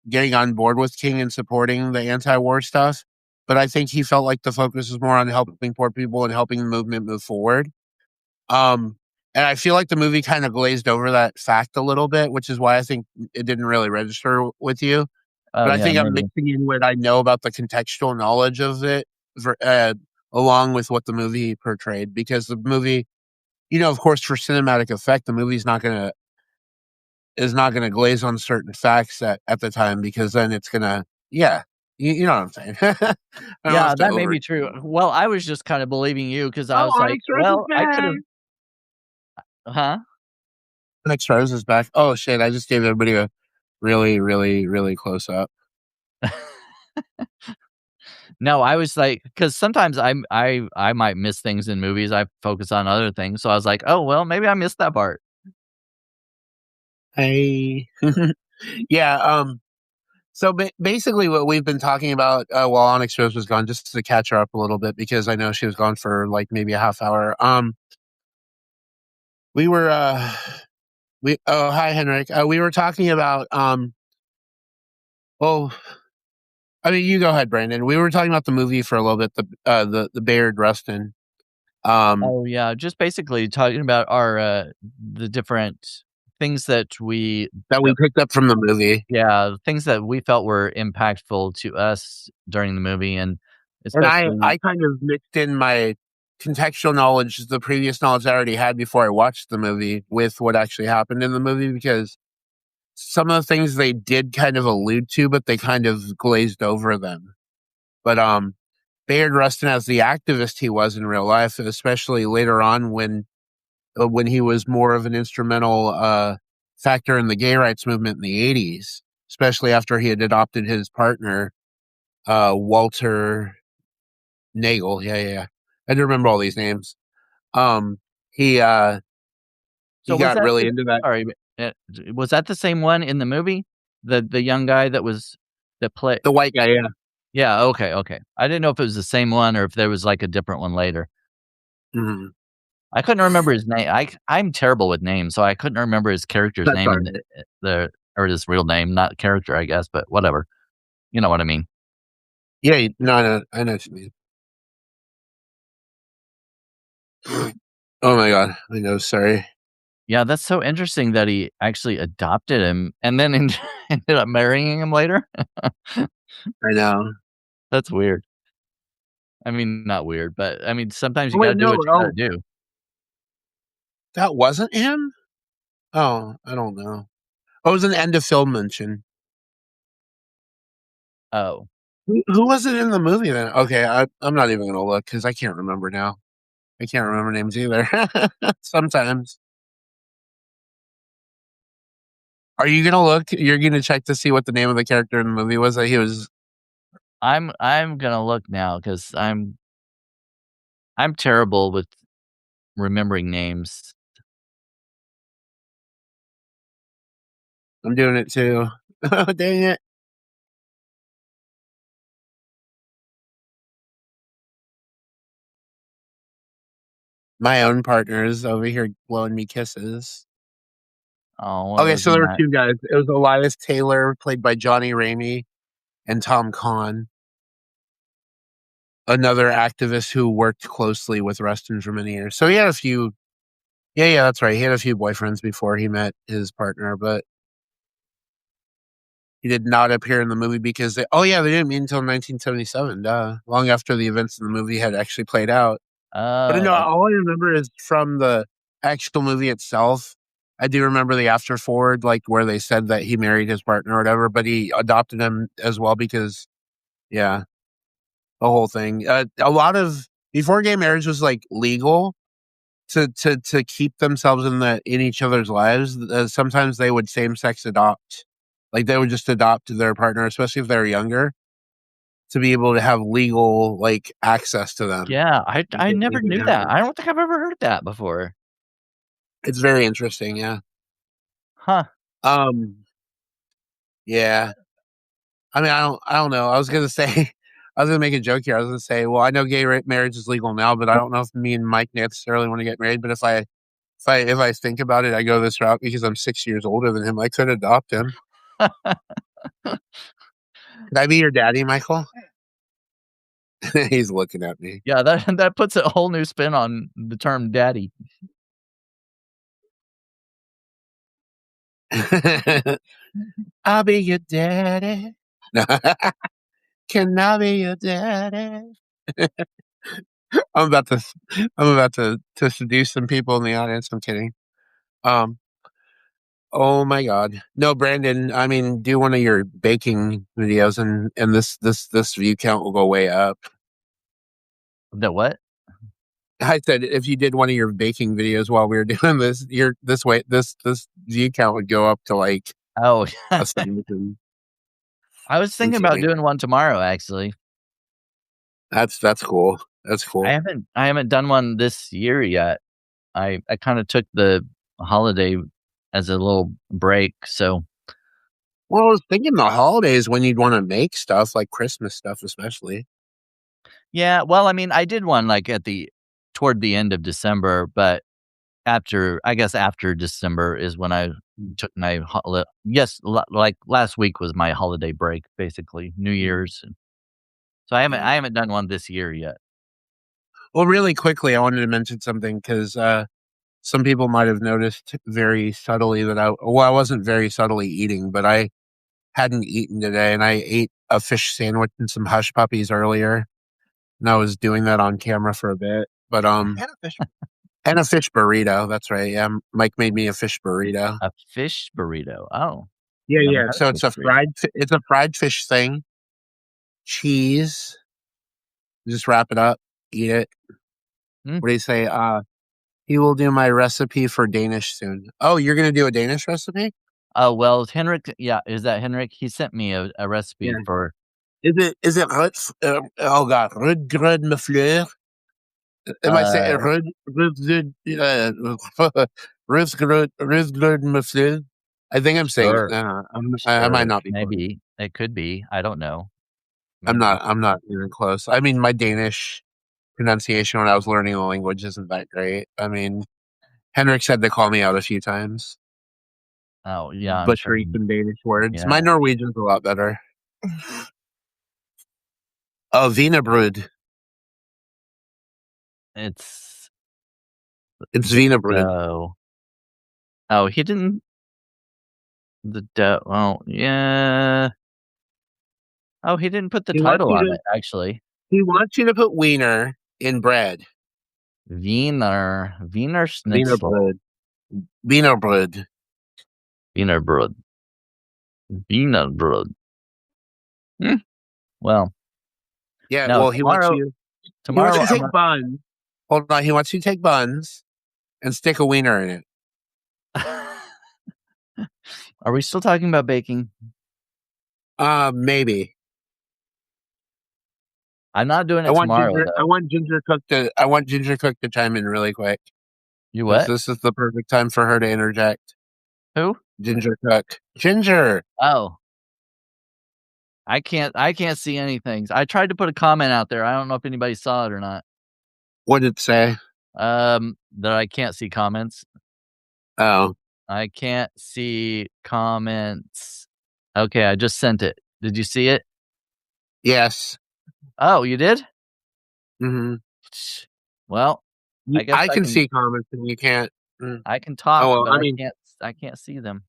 getting on board with King and supporting the anti-war stuff. But I think he felt like the focus was more on helping poor people and helping the movement move forward. Um, and I feel like the movie kind of glazed over that fact a little bit, which is why I think it didn't really register with you. Oh, But I yeah, think I'm maybe. mixing in what I know about the contextual knowledge of it, ver along with what the movie portrayed, because the movie, of course, for cinematic effect, the movie's not gonna glaze on certain facts at the time because then it's gonna yeah, you know what I'm saying. I don't Yeah, have to that may over be true. Well, I was just kinda believing you because I Oh, was like, Onyx Rose is "Well, I back! could've" Huh? Onyx Rose is back. Oh, shit, I just gave everybody a really, really, really close up. No, I was like, because sometimes I might miss things in movies, I focus on other things, so I was like, "Oh, well, maybe I missed that part." Hey. Yeah, so basically what we've been talking about, while Onyx Rose was gone, just to catch her up a little bit because I know she was gone for, like, maybe a half hour, we were, oh, hi, Henrik. We were talking about, well, I mean, you go ahead, Brandon. We were talking about the movie for a little bit, the Bayard Rustin, um, Oh, yeah, just basically talking about the different things that we picked up from the movie. yeah, things that we felt were impactful to us during the movie, and And I especially I kind of mixed in my contextual knowledge, the previous knowledge I already had before I watched the movie with what actually happened in the movie because some of the things they did kind of allude to, but they kind of glazed over them. But Bayard Rustin, as the activist he was in real life, especially later on when he was more of an instrumental factor in the gay rights movement in the '80s, especially after he had adopted his partner Walter Nagel. Yeah, yeah, yeah. I do remember all these names. Um, he uh, so he was got that really the into that. sorry, was that the same one in the movie? The young guy that played The white guy, yeah. yeah, okay, okay. I didn't know if it was the same one or if there was, like, a different one later. Mhm. I couldn't remember his name. I'm terrible with names, so I couldn't remember his character's That's name all in right. the or his real name, not character, I guess, but whatever. You know what I mean. Yeah, no, no, I know what you mean. Oh my god, I know. Sorry. Yeah, that's so interesting that he actually adopted him and then ended up marrying him later. I know. That's weird. I mean, not weird, but I mean, sometimes Oh, you wait, gotta do no, what you gotta oh, do. that wasn't him? Oh, I don't know. Oh, it was an end of film mention. Oh, Who was it in the movie then? Okay, I'm not even gonna look because I can't remember now. I can't remember names either. Sometimes. Are you gonna look? You're gonna check to see what the name of the character in the movie was that he was. I'm gonna look now because I'm terrible with remembering names. I'm doing it too. Oh, dang it. My own partner is over here blowing me kisses. Oh, what Okay, was so in there were that? two guys. It was Elias Taylor, played by Johnny Ramey, and Tom Kahn, another activist who worked closely with Rustin for many years. So he had a few. Yeah, that's right. He had a few boyfriends before he met his partner, but he did not appear in the movie because oh yeah, they didn't meet until 1977. Duh, long after the events of the movie had actually played out. But no, Oh, all I remember is from the actual movie itself. I do remember the after forward, like where they said that he married his partner or whatever, but he adopted him as well because, yeah, the whole thing. A lot of before gay marriage was like legal to keep themselves in each other's lives. Sometimes they would same sex adopt, like they would just adopt their partner, especially if they're younger, to be able to have legal like access to them. yeah, I They never could knew have that. them. I don't think I've ever heard that before. It's very interesting. Yeah. Huh. Um. Yeah. I mean, I don't know. I was gonna say, I was gonna make a joke here. I was gonna say, well, I know marriage is legal now, but I don't know if me and Mike necessarily want to get married. But if I think about it, I go this route because I'm 6 years older than him. I could adopt him. Could I be your daddy, Michael? He's looking at me. Yeah, that that puts a whole new spin on the term daddy. I'll be your daddy. Can I be your daddy? I'm about to, I'm about to seduce some people in the audience. I'm kidding. Um, Oh my god. No, Brandon, I mean, do one of your baking videos and this view count will go way up. The what? I said if you did one of your baking videos while we were doing this, your this way this view count would go up to like Oh, 1,000. I was I'm thinking about kidding. doing one tomorrow, actually. That's cool. That's I cool. haven't done one this year yet. I kinda took the holiday as a little break, so Well, I was thinking the holidays when you'd want to make stuff like Christmas stuff, especially. yeah, well, I mean, I did one, like, at the toward the end of December, but after I guess after December is when I took my yes, like, last week was my holiday break, basically, New Mm, Year's, so yeah. I haven't done one this year yet. Well, really quickly, I wanted to mention something because some people might have noticed very subtly that I wasn't very subtly eating, but I hadn't eaten today, and I ate a fish sandwich and some hush puppies earlier, and I was doing that on camera for a bit. But and a fish burrito. That's right. Yeah, Mike made me a fish burrito. A fish burrito, oh, Yeah, never yeah. had a So fish burrito. it's a fried fish thing. Cheese. Just wrap it up. Eat it. Mm. What do you say? He will do my recipe for Danish soon. Oh, you're gonna do a Danish recipe? Oh, well, Henrik yeah, is that Henrik? He sent me a recipe Yeah. for Is it oh god, rugbrød med fleur? Am I saying uh, rugbrød med fleur? I think I'm saying it. sure, I might sure, not be close. maybe. It could be, I don't know. I'm Maybe. not even close. I mean, my Danish pronunciation when I was learning the language isn't that great. I mean, Henrik said to call me out a few times, Oh, yeah, I'm sure butchering he some Danish words. yeah, My Norwegian's a lot better. Oh, wienerbrød. it's It's wienerbrød. so Oh, he didn't well, yeah. Oh, he didn't put the He wants title you on to it, actually. he wants you to put wiener in bread. Wiener Wiener Schnitzel. bread. Wiener bread. Wiener Brot. Wiener Brot. Hmm, well, Yeah, no, well, he wants tomorrow you to I'm take buns. Hold on, he wants you to take buns and stick a wiener in it. gonna Are we still talking about baking? Maybe. I'm not doing it tomorrow, though. I want Ginger Cook to chime in really quick. You Because what? this is the perfect time for her to interject. Who? Ginger Cook. Ginger! Oh, I can't see anything. I tried to put a comment out there. I don't know if anybody saw it or not. What did it say? That I can't see comments. Oh, I can't see comments. Okay, I just sent it. Did you see it? yes. Oh, you did? Hmm. Well, I guess I can see comments and you can't. Mm. I can Oh, talk, well, but I mean, I can't see them.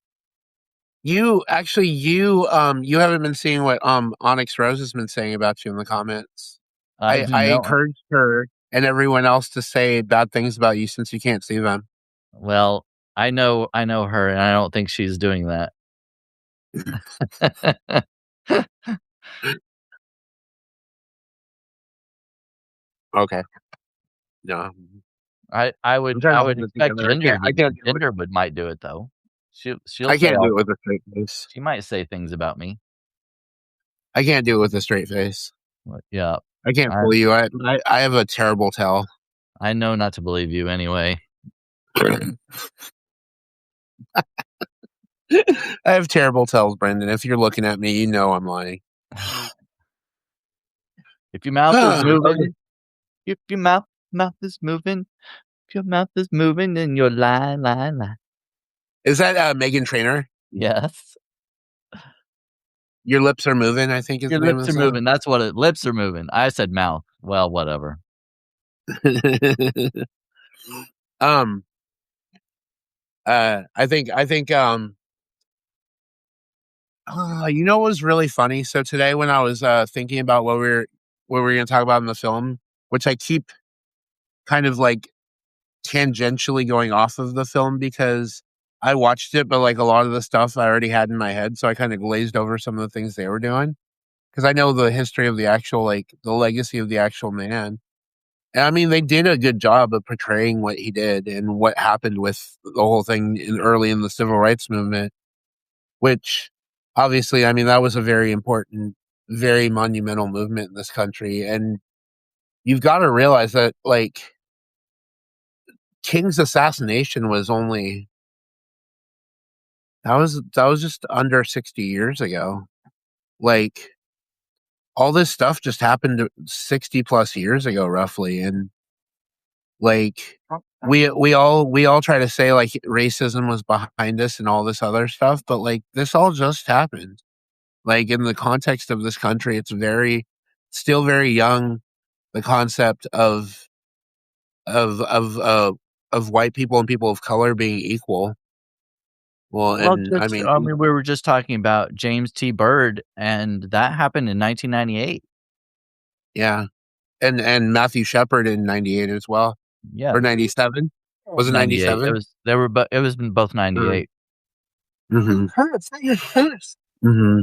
you haven't been seeing what, Onyx Rose has been saying about you in the comments. I do I know. encouraged her and everyone else to say bad things about you since you can't see them. Well, I know her, and I don't think she's doing that. Okay. No. I I'm would trying to I hold would it expect together. Ginger would might do it though. She'll I say can't do all it with a straight face. she might say things about me. I can't do it with a straight face. But yeah, I can't I fool you. I have a terrible tell. I know not to believe you anyway. I have terrible tells, Brendan. If you're looking at me, you know I'm lying. If your mouth is Okay. moving, if your mouth is moving, if your mouth is moving, then you're lying. Is that Megan Trainor? Yes, Your lips are moving, I think is your the name of lips the are song. moving. That's what it. Lips are moving. I said mouth. Well, whatever. um I think you know what was really funny? So today when I was thinking about what we were gonna talk about in the film, which I keep kind of like tangentially going off of the film because I watched it, but like a lot of the stuff I already had in my head, so I kind of glazed over some of the things they were doing because I know the history of the actual, like the legacy of the actual man. And I mean, they did a good job of portraying what he did and what happened with the whole thing early in the civil rights movement, which obviously, I mean, that was a very important, very monumental movement in this country. And you've got to realize that, like, King's assassination was only that was just under 60 years ago. Like, all this stuff just happened 60 plus years ago, roughly. And like we all try to say like racism was behind us and all this other stuff, but like this all just happened. Like in the context of this country, it's very still very young, the concept of of uh of white people and people of color being equal. Well, Well, and I mean, I mean, we were just talking about James T. Byrd, and that happened in 1998. yeah. And Matthew Shepard in 98 as well. Yeah, Or 97? Was it 98. 97? It was in both 98. Mm-hmm. Hmm.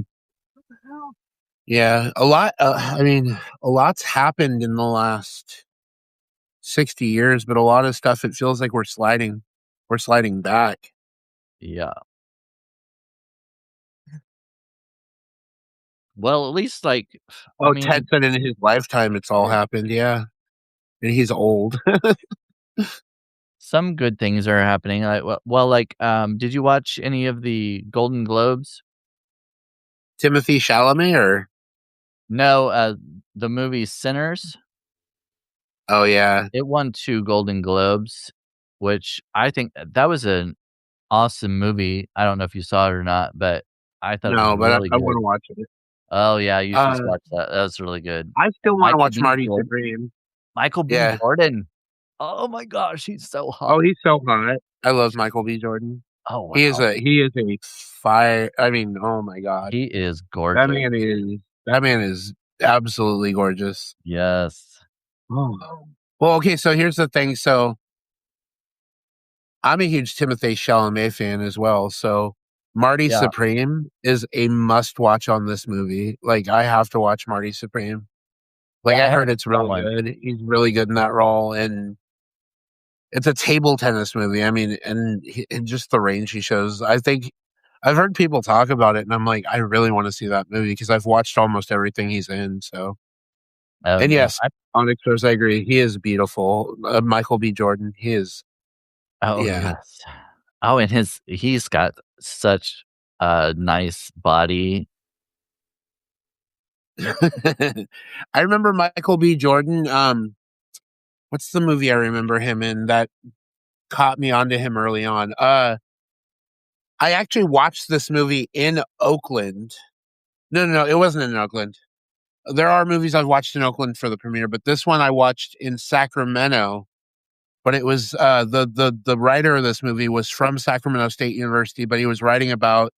Yeah, a lot. I mean, a lot's happened in the last 60 years, but a lot of stuff. It feels like we're sliding back. Yeah. Well, at least like, I Oh, mean, Ted said in his lifetime, it's all happened. Yeah, and he's old. some good things are happening. Like, like, did you watch any of the Golden Globes? Timothy Chalamet, or No, the movie Sinners. oh yeah, It won 2 Golden Globes, which I think that was an awesome movie. I don't know if you saw it or not, but I thought it was no, but really I want good. to watch it. Oh, yeah, you should Uh, watch that. That was really good. I still And want to watch Marty Supreme. Michael B. Yeah. Jordan. Oh my gosh, he's so hot. Oh, he's so hot. I love Michael B. Jordan. Oh, wow. He is a fire. I mean, oh my god, He is that gorgeous. man is that man is absolutely gorgeous. Yes. Oh. Well, okay, so here's the thing. So I'm a huge Timothée Chalamet fan as well. So Marty Yeah. Supreme is a must watch on this movie. Like I have to watch Marty Supreme. Yeah, Like I I heard haven't it's seen that really one. good. He's really good in that role, and it's a table tennis movie. I mean, and just the range he shows. I think I've heard people talk about it, and I'm like, I really want to see that movie because I've watched almost everything he's in. So, Oh, and yeah. yes, Onyx Rose, I agree. He is beautiful. Michael B. Jordan, he is. Oh, Yeah. yes. Oh, and he's got such a nice body. I remember Michael B. Jordan. What's the movie I remember him in that caught me onto him early on? I actually watched this movie in Oakland. No, it wasn't in Oakland. There are movies I've watched in Oakland for the premiere, but this one I watched in Sacramento. But it was the writer of this movie was from Sacramento State University, but he was writing about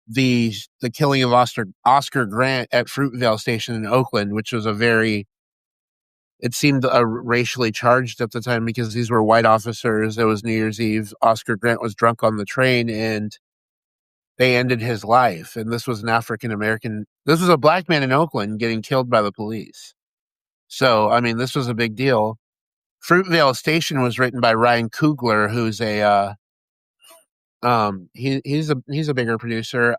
the killing of Oscar Grant at Fruitvale Station in Oakland, which was a very it seemed racially charged at the time because these were white officers. It was New Year's Eve. Oscar Grant was drunk on the train, and they ended his life. And this was an African American. This was a black man in Oakland getting killed by the police. So I mean, this was a big deal. Fruitvale Station was written by Ryan Coogler, who's a he's a bigger producer.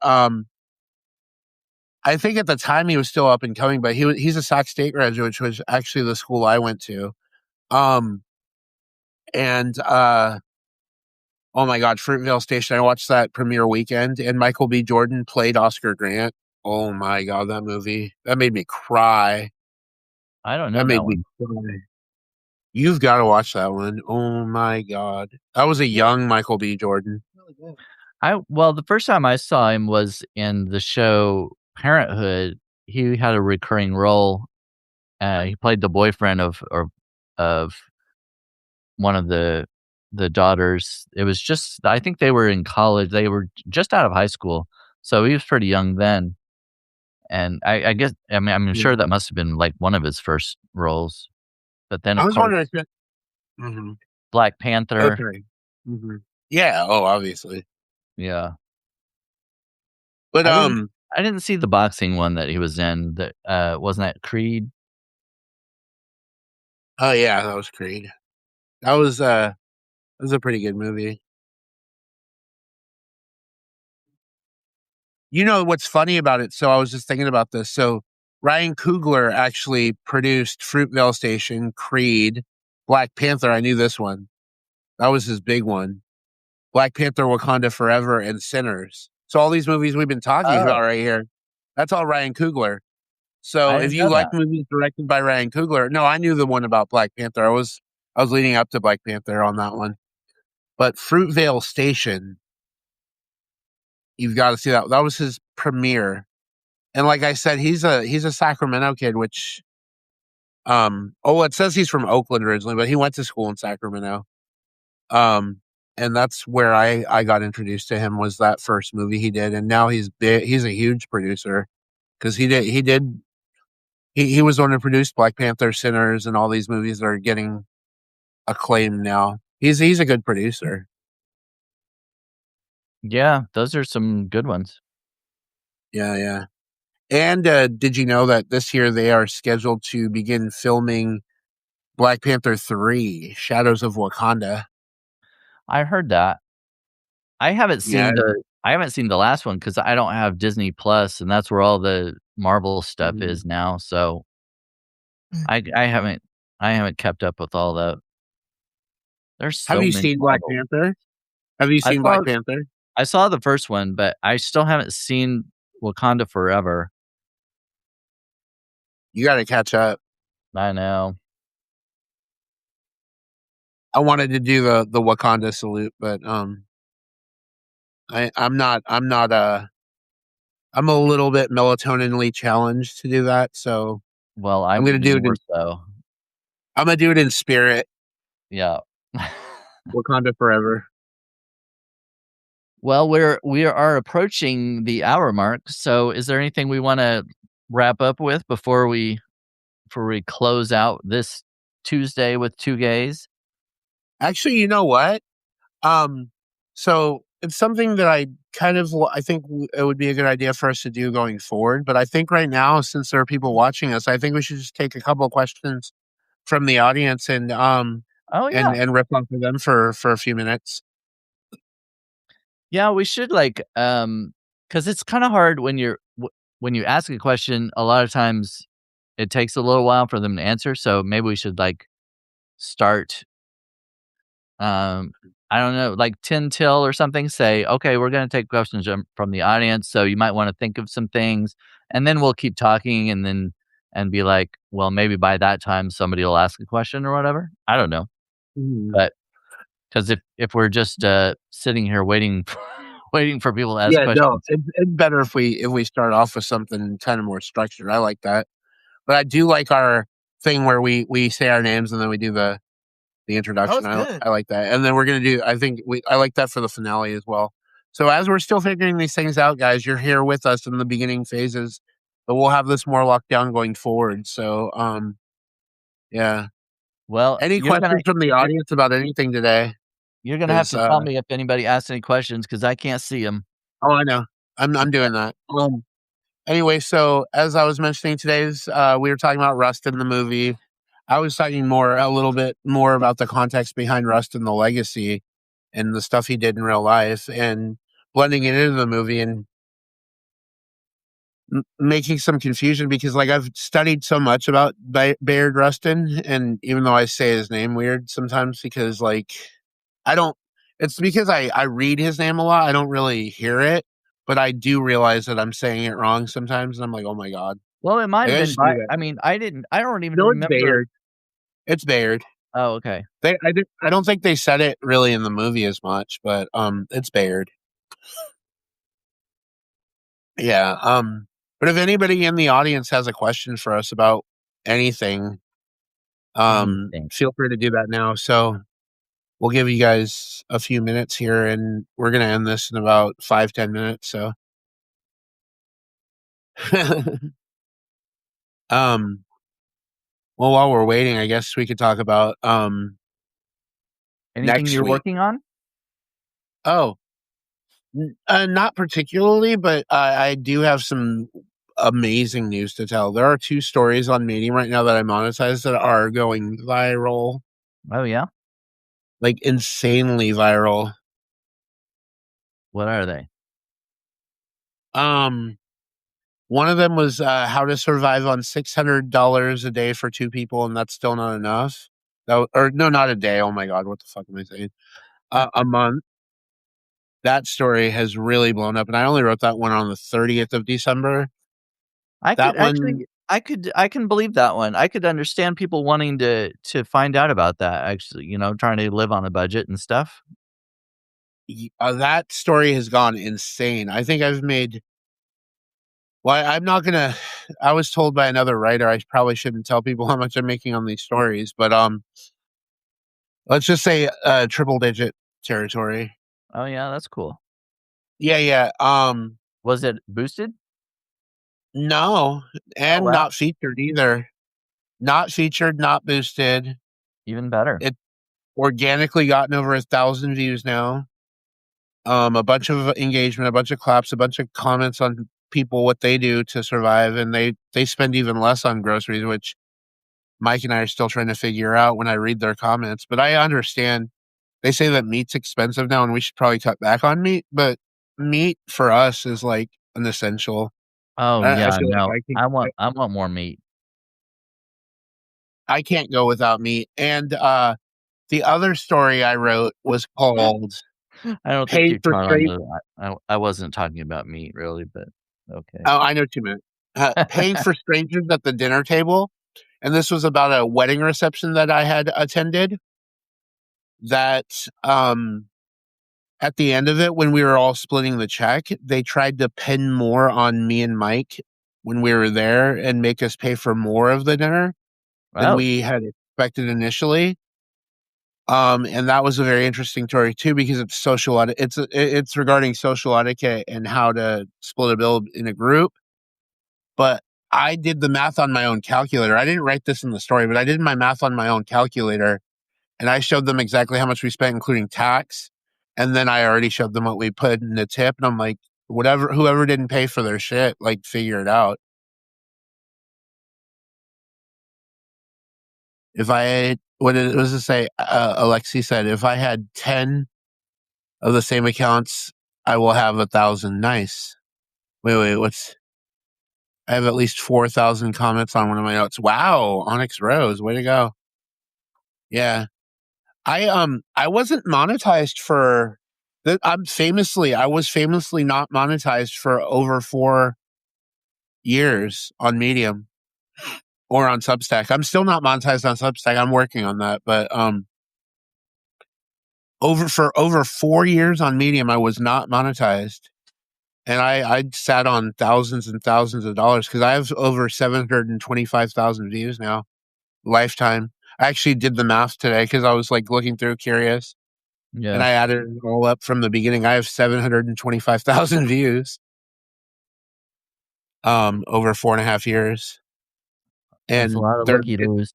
I think at the time he was still up and coming, but he's a Sac State graduate, which was actually the school I went to. Um, and oh my god, Fruitvale Station! I watched that premiere weekend, and Michael B. Jordan played Oscar Grant. Oh my god, that movie that made me cry. I don't know That that made me one. cry. You've got to watch that one. Oh my god, that was a young Michael B. Jordan. Well, the first time I saw him was in the show Parenthood. He had a recurring role. He played the boyfriend of one of the daughters. It was just I think they were in college. They were just out of high school, so he was pretty young then. And I guess I mean, I'm Yeah. sure that must have been, like, one of his first roles. But then, I of was course, wondering if mhm. Black Panther. Okay. Mhm. Yeah, oh, obviously. Yeah. But, I didn't I didn't see the boxing one that he was in that, wasn't that Creed? oh, yeah, that was Creed. That was a pretty good movie. You know what's funny about it? So I was just thinking about this. So Ryan Coogler actually produced Fruitvale Station, Creed, Black Panther. I knew this one. That was his big one. Black Panther, Wakanda Forever, and Sinners. So all these movies we've been talking about Oh, right here, that's all Ryan Coogler. So I if didn't you know like that. movies directed by Ryan Coogler, no, I knew the one about Black Panther. I was leading up to Black Panther on that one. But Fruitvale Station, you've got to see that. That was his premiere. And like I said, he's a Sacramento kid, which oh, it says he's from Oakland originally, but he went to school in Sacramento. Um, and that's where I got introduced to him was that first movie he did, and now he's big. He's a huge producer because he was the one who produced Black Panther, Sinners, and all these movies that are getting acclaim now. He's a good producer. Yeah, those are some good ones. Yeah, yeah. And did you know that this year they are scheduled to begin filming Black Panther 3, Shadows of Wakanda? I heard that. Yeah. I haven't seen the last one because I don't have Disney Plus, and that's where all the Marvel stuff Mhm. is now, so I haven't I haven't kept up with all that. There's Have so you many seen Black Marvel. Panther? Have you I seen saw Black Panther? I saw the first one, but I still haven't seen Wakanda Forever. You gotta catch up. I know. I wanted to do the Wakanda salute, but, I'm not, I'm a little bit melatoninly challenged to do that, so Well, I'm I'm gonna even do it more in so. I'm gonna do it in spirit. Yeah. Wakanda forever. Well, we are approaching the hour mark, so is there anything we wanna wrap up with before we close out this Tuesday with 2 gays? Actually, you know what? Um, so it's something that I kind of I think it would be a good idea for us to do going forward. But I think right now, since there are people watching us, I think we should just take a couple of questions from the audience and Oh, yeah. and rip off of them for a few minutes. Yeah, we should, like, because it's kinda hard when when you ask a question, a lot of times it takes a little while for them to answer, so maybe we should, like, start, um, I don't know, like 10 till or something, say, "Okay, we're gonna take questions from the audience, so you might wanna think of some things," and then we'll keep talking and be like, "Well, maybe by that time, somebody will ask a question or whatever." I don't know, Mhm. but because if we're just, sitting here waiting waiting for people to ask Yeah, no, questions. it's better if we start off with something kind of more structured. I like that, but I do like our thing where we say our names and then we do the Oh, introduction. it's good. I like that, and then we're gonna do. I think I like that for the finale as well. So as we're still figuring these things out, guys, you're here with us in the beginning phases, but we'll have this more locked down going forward. So yeah. Well, Any questions from the audience about anything today? you're gonna have Because to tell me if anybody asks any questions because I can't see them. oh, I know, I'm Okay. doing that. Anyway, so as I was mentioning today's, we were talking about Rustin the movie. I was talking a little bit more about the context behind Rustin the legacy and the stuff he did in real life and blending it into the movie and making some confusion because like I've studied so much about Bayard Rustin and even though I say his name weird sometimes because like I don't it's because I read his name a lot. I don't really hear it, but I do realize that I'm saying it wrong sometimes and I'm like, "Oh my god." Well, it might Like have I been just do by that. I mean, I don't even No, it's remember. Bayard. It's Bayard. Oh, okay. I don't think they said it really in the movie as much, but it's Bayard. Yeah. But if anybody in the audience has a question for us about anything, Anything. feel free to do that now. So we'll give you guys a few minutes here and we're gonna end this in about 5-10 minutes. So um well while we're waiting, I guess we could talk about Anything next you're week. working on? Oh, not particularly, but I do have some amazing news to tell. There are 2 stories on Medium right now that I monetize that are going viral, Oh, yeah? like insanely viral. What are they? Um, one of them was, how to survive on $600 a day for 2 people, and that's still not enough. Or no, not a day. Oh my god, what the fuck am I saying? A month. That story has really blown up, and I only wrote that one on the 30th of December. I That could one actually I can believe that one. I could understand people wanting find out about that actually, trying to live on a budget and stuff. that story has gone insane. I think I've made well, I'm not gonna I was told by another writer I probably shouldn't tell people how much I'm making on these stories, but, let's just say, triple digit territory. Oh, yeah, that's cool. Yeah, yeah, Was it boosted? no, Oh, and wow. not featured either. Not featured, not boosted. Even better. It organically gotten over 1,000 views now. A bunch of engagement, a bunch of claps, a bunch of comments on people, what they do to survive, and they spend even less on groceries, which Mike and I are still trying to figure out when I read their comments, but I understand. They say that meat's expensive now and we should probably cut back on meat, but meat for us is like an essential. Oh, I yeah, feel like no. I want more meat. I can't go without meat. And the other story I wrote was called I don't think Paid you for caught on Straight. to I wasn't talking about meat really, but okay. Oh, I know 2 minutes. Paying for strangers at the dinner table. And this was about a wedding reception that I had attended that at the end of it, when we were all splitting the check, they tried to pin more on me and Mike when we were there and make us pay for more of the dinner than Oh, we had expected initially. And that was a very interesting story too because it's it's regarding social etiquette and how to split a bill in a group. But I did the math on my own calculator. I didn't write this in the story, but I did my math on my own calculator, and I showed them exactly how much we spent, including tax. And then I already showed them what we put in the tip, and I'm like, whoever didn't pay for their shit, like, figure it out. If I what it was to say, Alexi said, if I had 10 of the same accounts, I will have 1,000. Nice. Wait, what's I have at least 4,000 comments on one of my notes. Wow, Onyx Rose, way to go. Yeah. I wasn't monetized for I was famously not monetized for over 4 years on Medium or on Substack. I'm still not monetized on Substack. I'm working on that, but over 4 years on Medium, I was not monetized. And I sat on thousands and thousands of dollars because I have over 725,000 views now, lifetime. I actually did the math today because I was like looking through curious, and Yeah, I added it all up from the beginning. I have 725,000 views over 4.5 years. that's a And lot of they're looky loos.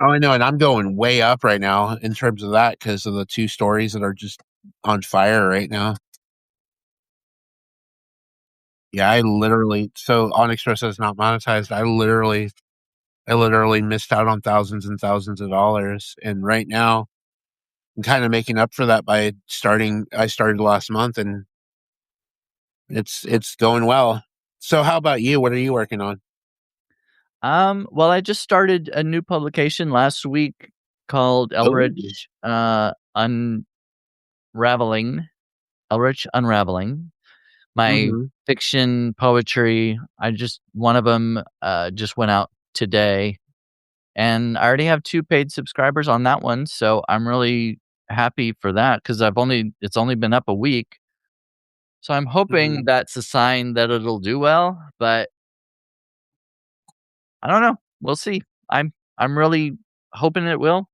oh, I know, and I'm going way up right now in terms of that because of the two stories that are just on fire right now. Yeah, I literally so Onyx Rose is not monetized. I literally missed out on thousands and thousands of dollars. And right now I'm kind of making up for that by I started last month, and it's going well. So how about you? What are you working on? Well, I just started a new publication last week called Oh. Unraveling. Elrich Unraveling. My Mhm. fiction, poetry, I just one of them just went out today, and I already have 2 paid subscribers on that one, so I'm really happy for that because it's only been up a week. So I'm hoping Mhm. that's a sign that it'll do well, but I don't know. We'll see. I'm really hoping it will.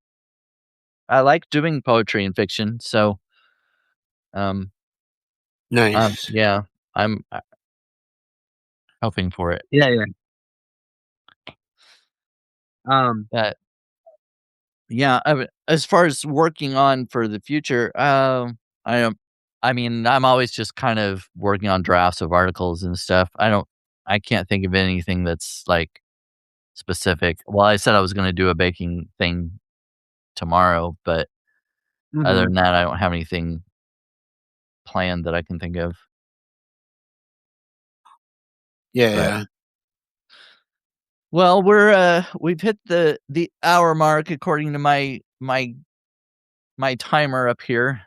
I like doing poetry and fiction, so, um, Nice. yeah, I'm, hoping for it. Yeah, yeah. Um, But, yeah, as far as working on for the future, I don't I mean, I'm always just kind of working on drafts of articles and stuff. I can't think of anything that's, like, specific. Well, I said I was gonna do a baking thing tomorrow, but other than mhm. that, I don't have anything planned that I can think of. Yeah, But yeah. well, we've hit the hour mark according to my timer up here.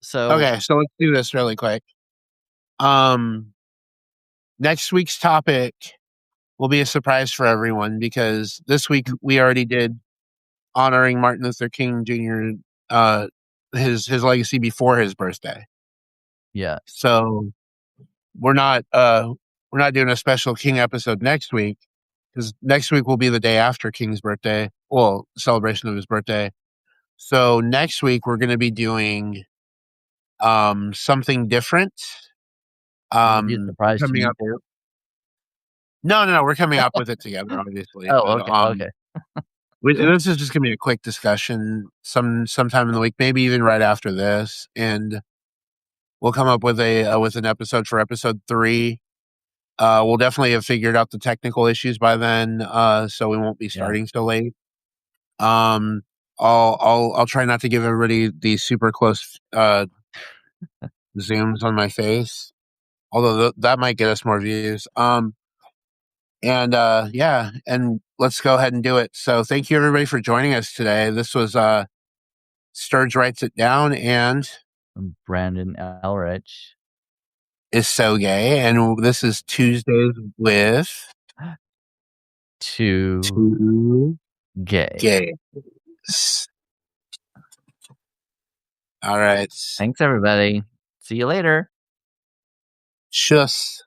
So, Okay, so let's do this really quick. Um, Next week's topic will be a surprise for everyone because this week we already did honoring Martin Luther King Jr. uh his legacy before his birthday. yeah, So we're not we're not doing a special King episode next week because next week will be the day after King's birthday. Well, celebration of his birthday. So next week we're gonna be doing something different. will it be a We're surprise to coming me up too? No, we're coming up with it together, obviously. Oh, But okay, okay. this is just gonna be a quick discussion sometime in the week, maybe even right after this, and we'll come up with a with an episode for episode 3. We'll definitely have figured out the technical issues by then, so we won't be Yeah, starting so late. Um, I'll try not to give everybody these super close zooms on my face, although that might get us more views. And yeah, and let's go ahead and do it. So thank you everybody for joining us today. This was Sturge Writes It Down and I'm Brandon Elrich. Is So Gay, and this is Tuesdays with Too Two gay. Gays. All right. Thanks, everybody. See you later. Tschüss.